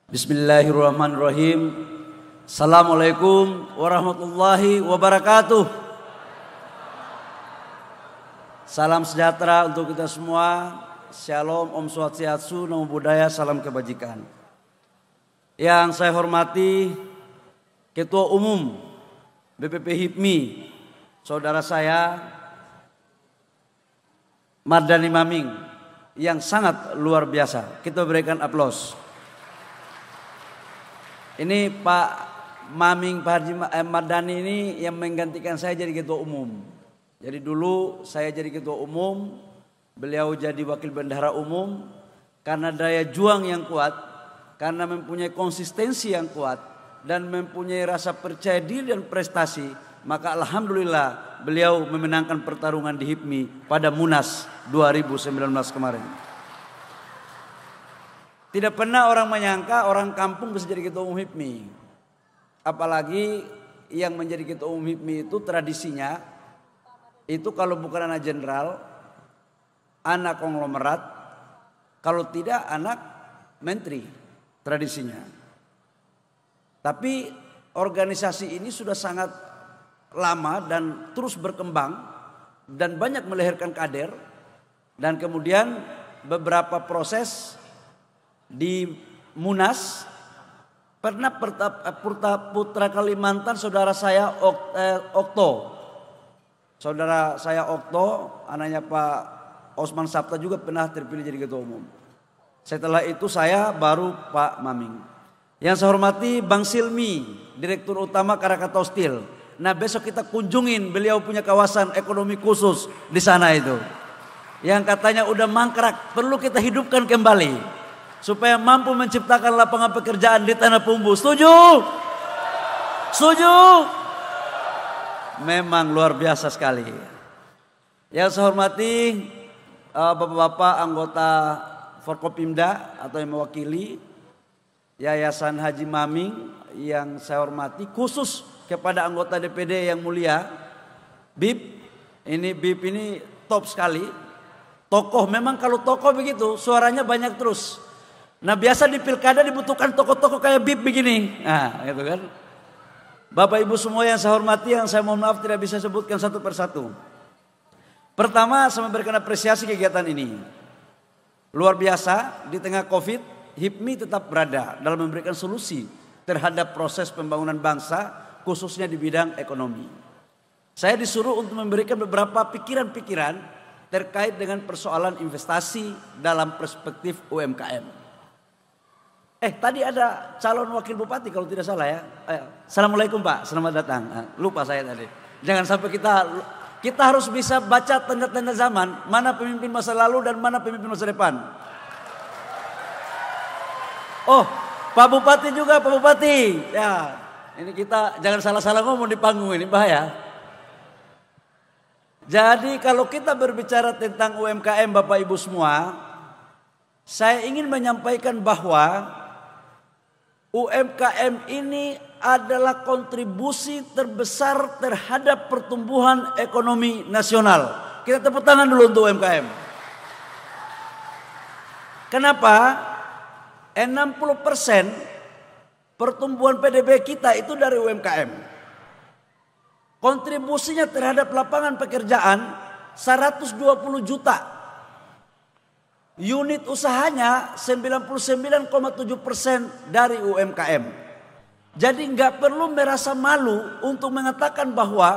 Bismillahirrahmanirrahim. Assalamualaikum warahmatullahi wabarakatuh. Salam sejahtera untuk kita semua. Shalom, Om Swastiastu, Namo Buddhaya, salam kebajikan. Yang saya hormati Ketua Umum BPP HIPMI, saudara saya Mardani Maming, yang sangat luar biasa. Kita berikan aplaus. Ini Pak Maming, Pak Haji Mardani ini yang menggantikan saya jadi Ketua Umum. Jadi dulu saya jadi Ketua Umum, beliau jadi Wakil Bendahara Umum. Karena daya juang yang kuat, karena mempunyai konsistensi yang kuat, dan mempunyai rasa percaya diri dan prestasi, maka alhamdulillah beliau memenangkan pertarungan di HIPMI pada Munas 2019 kemarin. Tidak pernah orang menyangka orang kampung bisa jadi Ketua Umum HIPMI. Apalagi yang menjadi Ketua Umum HIPMI itu tradisinya, itu kalau bukan anak jenderal, anak konglomerat, kalau tidak anak menteri, tradisinya. Tapi organisasi ini sudah sangat lama dan terus berkembang dan banyak melahirkan kader, dan kemudian beberapa proses di Munas. Pernah putra Kalimantan saudara saya Okto, saudara saya Okto, anaknya Pak Osman Sabta juga pernah terpilih jadi Ketua Umum. Setelah itu saya baru Pak Maming. Yang saya hormati Bang Silmi, Direktur Utama Krakatau Steel. Nah, besok kita kunjungin, beliau punya kawasan ekonomi khusus di sana itu. Yang katanya udah mangkrak, perlu kita hidupkan kembali supaya mampu menciptakan lapangan pekerjaan di Tanah Bumbu. Setuju? Setuju? Memang luar biasa sekali. Yang saya hormati Bapak-bapak anggota Forkopimda atau yang mewakili Yayasan Haji Maming, yang saya hormati, khusus kepada anggota DPD yang mulia BIP. BIP ini top sekali. Tokoh, memang kalau tokoh begitu suaranya banyak terus. Nah, biasa di pilkada dibutuhkan tokoh-tokoh kayak BIP begini. Nah, gitu kan. Bapak Ibu semua yang saya hormati, yang saya mohon maaf tidak bisa sebutkan satu persatu. Pertama, saya memberikan apresiasi kegiatan ini. Luar biasa, di tengah Covid, HIPMI tetap berada dalam memberikan solusi terhadap proses pembangunan bangsa, khususnya di bidang ekonomi. Saya disuruh untuk memberikan beberapa pikiran-pikiran terkait dengan persoalan investasi dalam perspektif UMKM. Tadi ada calon wakil bupati kalau tidak salah ya. Assalamualaikum Pak, selamat datang. Lupa saya tadi. Jangan sampai kita harus bisa baca tanda-tanda zaman, mana pemimpin masa lalu dan mana pemimpin masa depan. Oh, Pak Bupati juga, Pak Bupati. Ya, ini kita jangan salah-salah ngomong di panggung ini, bahaya. Jadi kalau kita berbicara tentang UMKM Bapak Ibu semua, saya ingin menyampaikan bahwa UMKM ini adalah kontribusi terbesar terhadap pertumbuhan ekonomi nasional. Kita tepuk tangan dulu untuk UMKM. Kenapa? 60% pertumbuhan PDB kita itu dari UMKM. Kontribusinya terhadap lapangan pekerjaan 120 juta. Unit usahanya 99,7% dari UMKM. Jadi nggak perlu merasa malu untuk mengatakan bahwa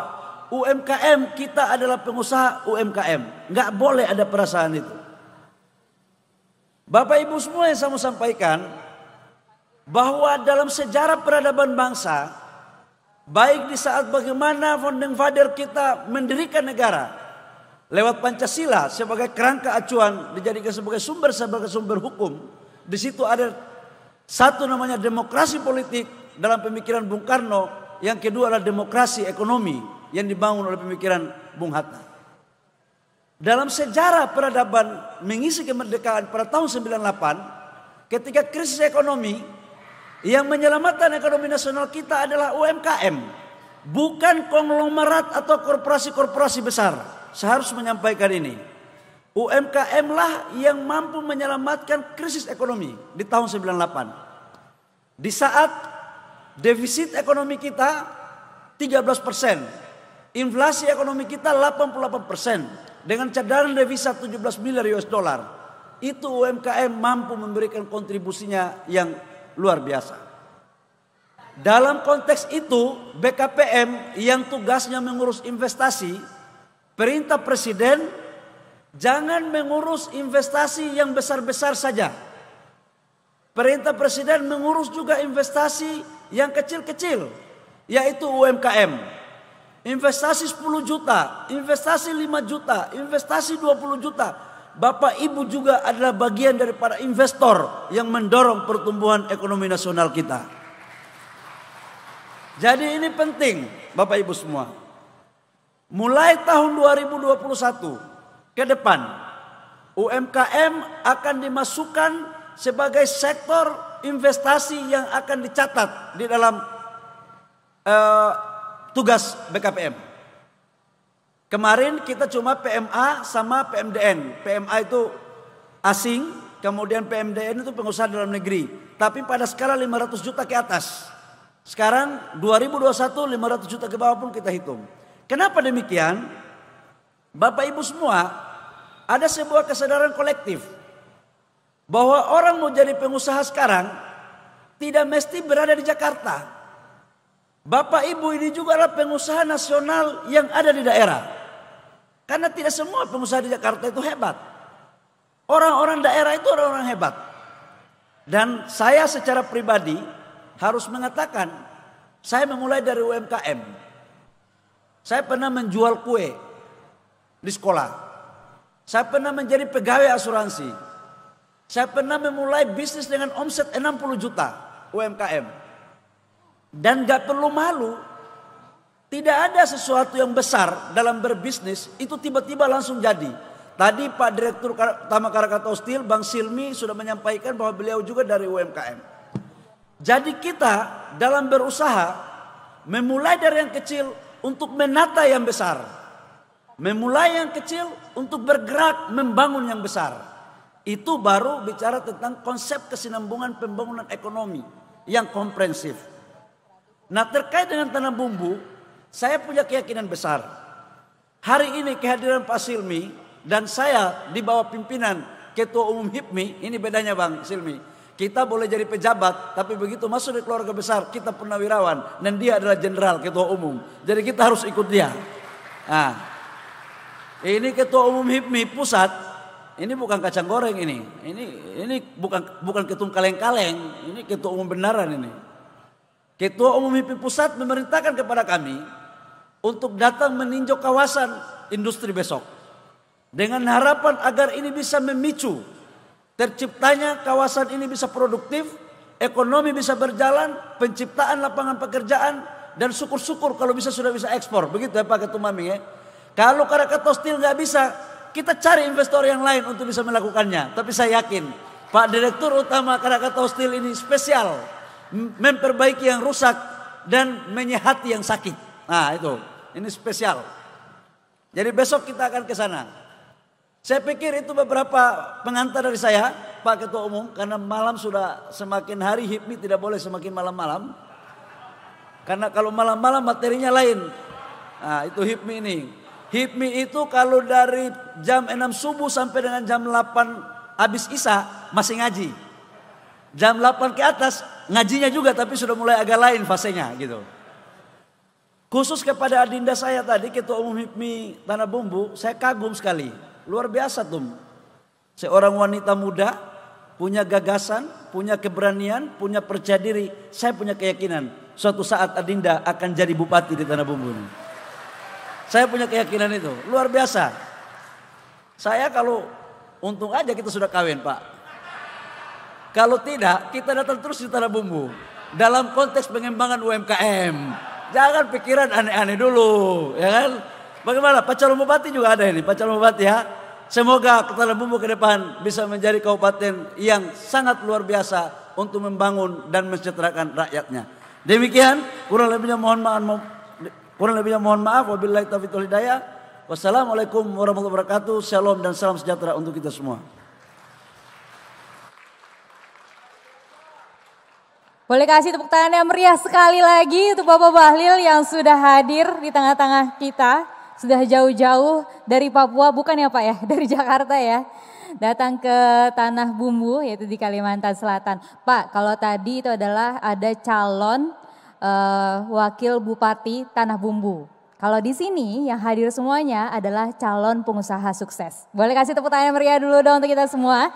UMKM kita adalah pengusaha UMKM. Nggak boleh ada perasaan itu. Bapak Ibu semua yang saya mau sampaikan, bahwa dalam sejarah peradaban bangsa, baik di saat bagaimana founding father kita mendirikan negara lewat Pancasila sebagai kerangka acuan, dijadikan sebagai sumber hukum. Di situ ada satu namanya demokrasi politik dalam pemikiran Bung Karno, yang kedua adalah demokrasi ekonomi yang dibangun oleh pemikiran Bung Hatta. Dalam sejarah peradaban mengisi kemerdekaan pada tahun 98, ketika krisis ekonomi, yang menyelamatkan ekonomi nasional kita adalah UMKM, bukan konglomerat atau korporasi-korporasi besar. Saya harus menyampaikan ini. UMKM lah yang mampu menyelamatkan krisis ekonomi di tahun 98. Di saat defisit ekonomi kita 13%, inflasi ekonomi kita 88%. dengan cadangan devisa 17 miliar US dollar, itu UMKM mampu memberikan kontribusinya yang luar biasa. Dalam konteks itu, BKPM yang tugasnya mengurus investasi, perintah Presiden jangan mengurus investasi yang besar-besar saja. Perintah Presiden mengurus juga investasi yang kecil-kecil, yaitu UMKM. Investasi 10 juta, investasi 5 juta, investasi 20 juta. Bapak Ibu juga adalah bagian daripada investor yang mendorong pertumbuhan ekonomi nasional kita. Jadi ini penting Bapak Ibu semua. Mulai tahun 2021 ke depan, UMKM akan dimasukkan sebagai sektor investasi yang akan dicatat di dalam tugas BKPM. Kemarin kita cuma PMA sama PMDN. PMA itu asing, kemudian PMDN itu pengusaha dalam negeri. Tapi pada skala 500 juta ke atas. Sekarang 2021 500 juta ke bawah pun kita hitung. Kenapa demikian? Bapak Ibu semua, ada sebuah kesadaran kolektif bahwa orang mau jadi pengusaha sekarang tidak mesti berada di Jakarta. Bapak Ibu ini juga adalah pengusaha nasional yang ada di daerah. Karena tidak semua pengusaha di Jakarta itu hebat. Orang-orang daerah itu orang-orang hebat. Dan saya secara pribadi harus mengatakan, saya memulai dari UMKM. Saya pernah menjual kue di sekolah. Saya pernah menjadi pegawai asuransi. Saya pernah memulai bisnis dengan omset 60 juta UMKM. Dan gak perlu malu. Tidak ada sesuatu yang besar dalam berbisnis itu tiba-tiba langsung jadi. Tadi Pak Direktur Utama Krakatau Steel, Bang Silmi sudah menyampaikan bahwa beliau juga dari UMKM. Jadi kita dalam berusaha memulai dari yang kecil untuk menata yang besar. Memulai yang kecil untuk bergerak membangun yang besar. Itu baru bicara tentang konsep kesinambungan pembangunan ekonomi yang komprehensif. Nah, terkait dengan Tanah Bumbu, saya punya keyakinan besar. Hari ini kehadiran Pak Silmi dan saya di bawah pimpinan Ketua Umum HIPMI, ini bedanya Bang Silmi. Kita boleh jadi pejabat, tapi begitu masuk di keluarga besar, kita purnawirawan. Dan dia adalah jenderal Ketua Umum. Jadi kita harus ikut dia. Nah, ini Ketua Umum HIPMI pusat, ini bukan kacang goreng ini. Ini bukan ketum kaleng-kaleng, ini Ketua Umum benaran ini. Ketua Umum HIPMI Pusat memerintahkan kepada kami untuk datang meninjau kawasan industri besok. Dengan harapan agar ini bisa memicu terciptanya kawasan ini bisa produktif, ekonomi bisa berjalan, penciptaan lapangan pekerjaan, dan syukur-syukur kalau bisa sudah bisa ekspor. Begitu ya Pak Ketua Maming ya. Kalau Krakatau Steel nggak bisa, kita cari investor yang lain untuk bisa melakukannya. Tapi saya yakin Pak Direktur Utama Krakatau Steel ini spesial. Memperbaiki yang rusak dan menyehati yang sakit. Nah itu, ini spesial. Jadi besok kita akan ke sana. Saya pikir itu beberapa pengantar dari saya, Pak Ketua Umum. Karena malam sudah semakin hari, HIPMI tidak boleh semakin malam-malam. Karena kalau malam-malam materinya lain. Nah itu HIPMI ini. HIPMI itu kalau dari jam 6 subuh sampai dengan jam 8 habis Isya masih ngaji. Jam 8 ke atas ngajinya juga tapi sudah mulai agak lain fasenya gitu. Khusus kepada adinda saya tadi Ketua Umum HIPMI Tanah Bumbu, saya kagum sekali. Luar biasa tuh. Seorang wanita muda, punya gagasan, punya keberanian, punya percaya diri. Saya punya keyakinan suatu saat adinda akan jadi bupati di Tanah Bumbu ini. Saya punya keyakinan itu, luar biasa. Saya kalau untung aja kita sudah kawin Pak. Kalau tidak, kita datang terus di Tanah Bumbu. Dalam konteks pengembangan UMKM. Jangan pikiran aneh-aneh dulu. Ya kan? Bagaimana? Pak Calon Bupati juga ada ini. Pak Calon Bupati ya. Semoga Tanah Bumbu ke depan bisa menjadi kabupaten yang sangat luar biasa untuk membangun dan mensejahterakan rakyatnya. Demikian, kurang lebihnya mohon maaf. Wabillahi taufiq wal hidayah. Wassalamualaikum warahmatullahi wabarakatuh. Shalom dan salam sejahtera untuk kita semua. Boleh kasih tepuk tangan yang meriah sekali lagi untuk Bapak Bahlil yang sudah hadir di tengah-tengah kita. sudah jauh-jauh dari Papua, bukan ya Pak ya, dari Jakarta ya. Datang ke Tanah Bumbu yaitu di Kalimantan Selatan. Pak, kalau tadi itu adalah ada calon wakil bupati Tanah Bumbu. Kalau di sini yang hadir semuanya adalah calon pengusaha sukses. Boleh kasih tepuk tangan meriah dulu dong untuk kita semua.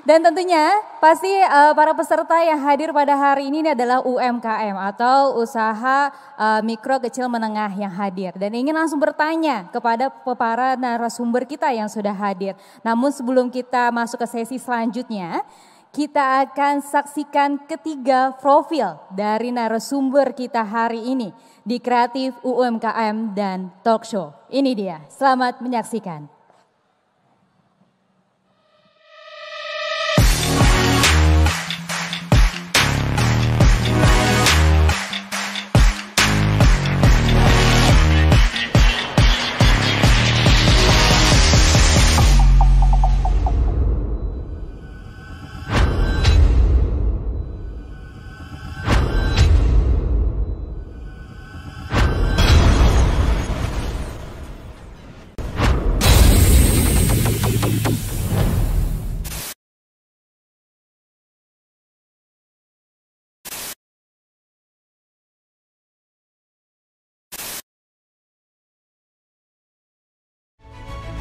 Dan tentunya pasti para peserta yang hadir pada hari ini adalah UMKM atau usaha mikro kecil menengah yang hadir. Dan ingin langsung bertanya kepada para narasumber kita yang sudah hadir. Namun sebelum kita masuk ke sesi selanjutnya, kita akan saksikan ketiga profil dari narasumber kita hari ini di Kreatif UMKM dan Talk Show. Ini dia, selamat menyaksikan.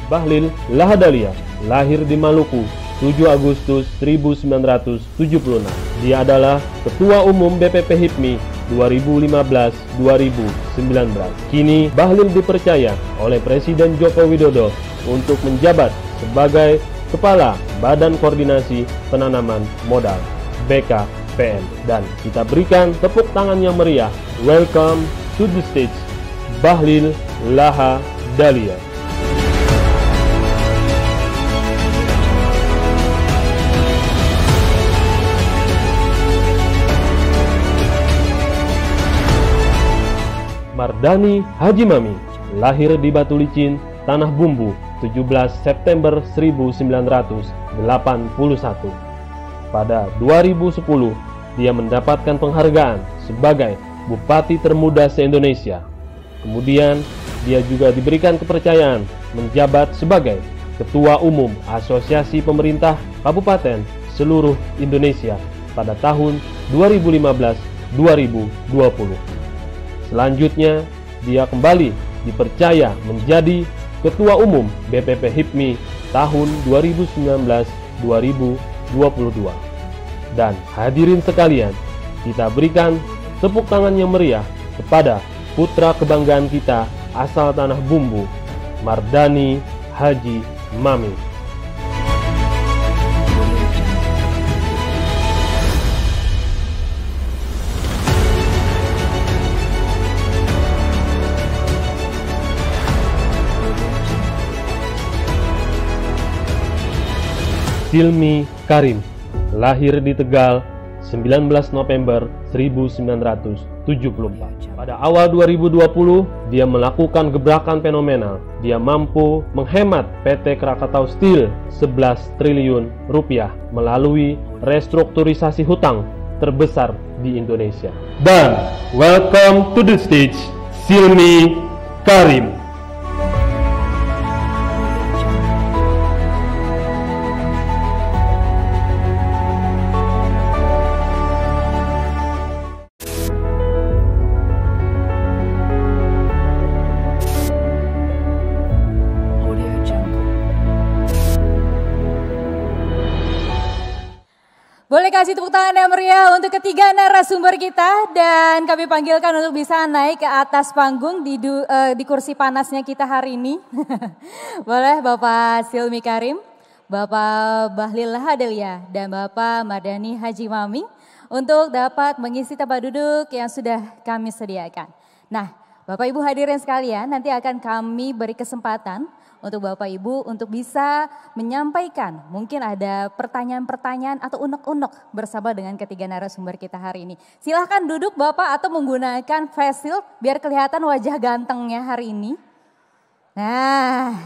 Bahlil Lahadalia, lahir di Maluku, 7 Agustus 1976. Dia adalah Ketua Umum BPP HIPMI 2015-2019. Kini Bahlil dipercaya oleh Presiden Joko Widodo untuk menjabat sebagai Kepala Badan Koordinasi Penanaman Modal BKPM. Dan kita berikan tepuk tangan yang meriah. Welcome to the stage, Bahlil Lahadalia. Mardani Haji Mami, lahir di Batu Licin, Tanah Bumbu, 17 September 1981. Pada 2010, dia mendapatkan penghargaan sebagai Bupati Termuda se-Indonesia. Kemudian, dia juga diberikan kepercayaan menjabat sebagai Ketua Umum Asosiasi Pemerintah Kabupaten seluruh Indonesia pada tahun 2015-2020. Selanjutnya, dia kembali dipercaya menjadi Ketua Umum BPP HIPMI tahun 2019-2022. Dan hadirin sekalian, kita berikan tepuk tangan yang meriah kepada putra kebanggaan kita asal Tanah Bumbu, Mardani Haji Mami. Silmi Karim, lahir di Tegal, 19 November 1974. Pada awal 2020, dia melakukan gebrakan fenomenal. Dia mampu menghemat PT Krakatau Steel 11 triliun rupiah melalui restrukturisasi hutang terbesar di Indonesia. Dan welcome to the stage, Silmi Karim. Boleh kasih tepuk tangan yang meriah untuk ketiga narasumber kita dan kami panggilkan untuk bisa naik ke atas panggung di kursi panasnya kita hari ini. Boleh Bapak Silmi Karim, Bapak Bahlil Lahadalia dan Bapak Mardani Haji Mami untuk dapat mengisi tempat duduk yang sudah kami sediakan. Nah, Bapak Ibu hadirin sekalian, nanti akan kami beri kesempatan untuk Bapak Ibu untuk bisa menyampaikan mungkin ada pertanyaan-pertanyaan atau unek-unek bersama dengan ketiga narasumber kita hari ini. Silahkan duduk Bapak atau menggunakan face shield biar kelihatan wajah gantengnya hari ini. Nah,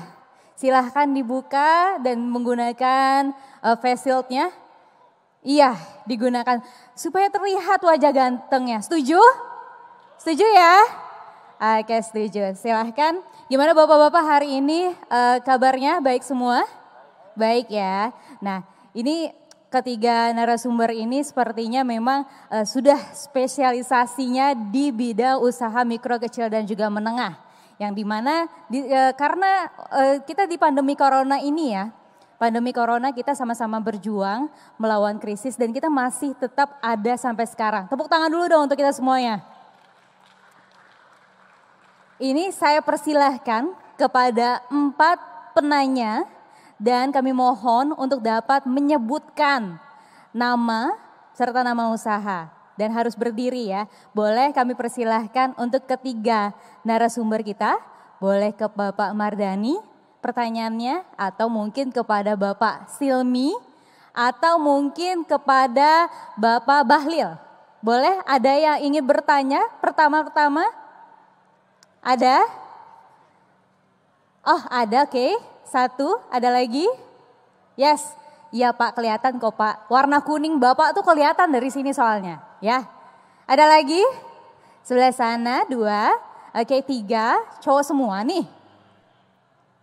silahkan dibuka dan menggunakan face shieldnya. Iya, digunakan supaya terlihat wajah gantengnya. Setuju? Setuju ya? Oke, setuju. Silahkan. Gimana Bapak-Bapak hari ini kabarnya baik semua? Baik ya. Nah, ini ketiga narasumber ini sepertinya memang sudah spesialisasinya di bidang usaha mikro, kecil dan juga menengah. Yang dimana karena kita di pandemi corona ini ya, pandemi corona kita sama-sama berjuang melawan krisis dan kita masih tetap ada sampai sekarang. Tepuk tangan dulu dong untuk kita semuanya. Ini saya persilahkan kepada 4 penanya dan kami mohon untuk dapat menyebutkan nama serta nama usaha. Dan harus berdiri ya. Boleh kami persilahkan untuk ketiga narasumber kita. Boleh ke Bapak Mardani pertanyaannya atau mungkin kepada Bapak Silmi atau mungkin kepada Bapak Bahlil. Boleh ada yang ingin bertanya pertama-tama? Ada? Oh ada, oke. 1, ada lagi? Yes. Iya Pak, kelihatan kok Pak. Warna kuning Bapak tuh kelihatan dari sini soalnya. Ya, ada lagi? Sebelah sana 2, oke 3, cowok semua nih.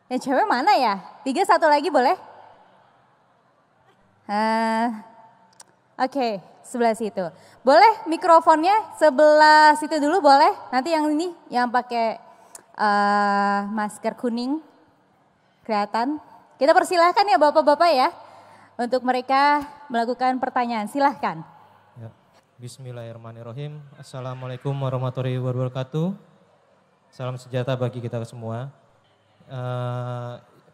Yang cewek mana ya? 3, 1 lagi boleh? Oke, sebelah situ. Boleh mikrofonnya sebelah situ dulu boleh? Nanti yang ini yang pakai masker kuning kelihatan. Kita persilahkan ya Bapak-Bapak ya. Untuk mereka melakukan pertanyaan, silahkan. Ya. Bismillahirrahmanirrahim. Assalamualaikum warahmatullahi wabarakatuh. Salam sejahtera bagi kita semua.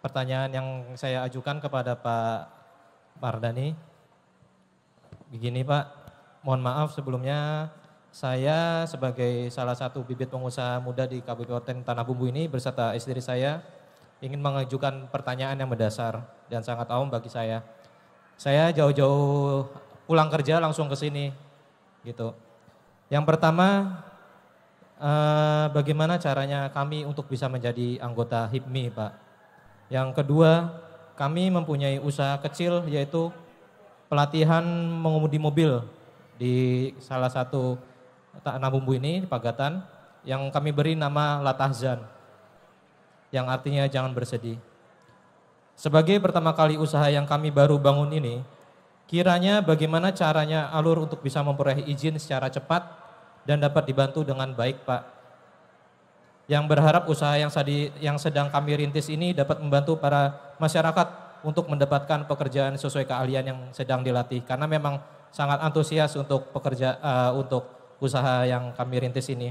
Pertanyaan yang saya ajukan kepada Pak Mardani. Begini Pak, mohon maaf sebelumnya saya sebagai salah satu bibit pengusaha muda di Kabupaten Tanah Bumbu ini beserta istri saya ingin mengajukan pertanyaan yang mendasar dan sangat awam bagi saya. Saya jauh-jauh pulang kerja langsung ke sini gitu. Yang pertama, bagaimana caranya kami untuk bisa menjadi anggota HIPMI Pak. Yang kedua, kami mempunyai usaha kecil yaitu pelatihan mengemudi mobil di salah satu Tanah Bumbu ini di Pagatan yang kami beri nama Latahzan yang artinya jangan bersedih. Sebagai pertama kali usaha yang kami baru bangun ini, kiranya bagaimana caranya alur untuk bisa memperoleh izin secara cepat dan dapat dibantu dengan baik Pak. Yang berharap usaha yang sedang kami rintis ini dapat membantu para masyarakat untuk mendapatkan pekerjaan sesuai keahlian yang sedang dilatih. Karena memang sangat antusias untuk untuk usaha yang kami rintis ini.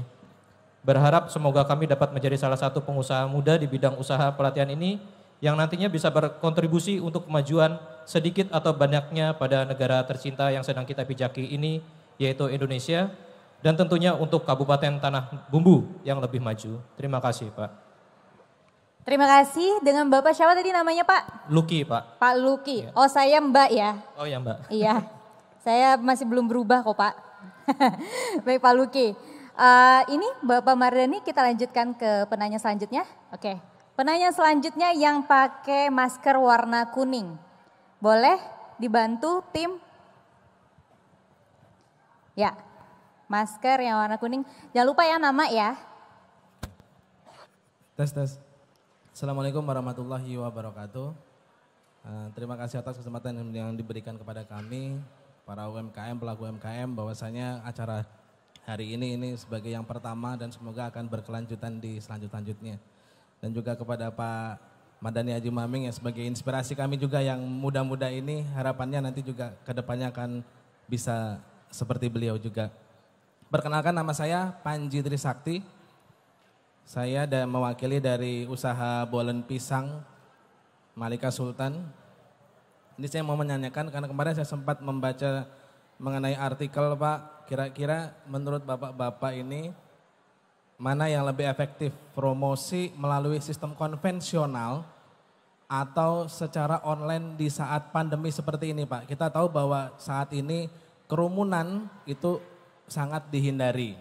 Berharap semoga kami dapat menjadi salah satu pengusaha muda di bidang usaha pelatihan ini yang nantinya bisa berkontribusi untuk kemajuan sedikit atau banyaknya pada negara tercinta yang sedang kita pijaki ini, yaitu Indonesia, dan tentunya untuk Kabupaten Tanah Bumbu yang lebih maju. Terima kasih Pak. Terima kasih. Dengan Bapak siapa tadi namanya Pak? Luki Pak. Pak Luki. Ya. Oh saya Mbak ya? Oh ya Mbak. Iya, saya masih belum berubah kok Pak. Baik Pak Luki. Ini Bapak Mardani kita lanjutkan ke penanya selanjutnya. Oke. Penanya selanjutnya yang pakai masker warna kuning. Boleh dibantu tim? Ya, masker yang warna kuning. Jangan lupa ya nama ya. Tes. Assalamualaikum warahmatullahi wabarakatuh. Terima kasih atas kesempatan yang diberikan kepada kami, para UMKM, pelaku UMKM, bahwasanya acara hari ini sebagai yang pertama dan semoga akan berkelanjutan di selanjutnya. Dan juga kepada Pak Mardani Haji Maming yang sebagai inspirasi kami juga yang muda-muda ini, harapannya nanti juga kedepannya akan bisa seperti beliau juga. Perkenalkan, nama saya Panji Trisakti. Saya mewakili dari usaha bolen pisang Malika Sultan. Ini saya mau menanyakan karena kemarin saya sempat membaca mengenai artikel Pak, kira-kira menurut bapak-bapak ini mana yang lebih efektif, promosi melalui sistem konvensional atau secara online di saat pandemi seperti ini Pak? Kita tahu bahwa saat ini kerumunan itu sangat dihindari.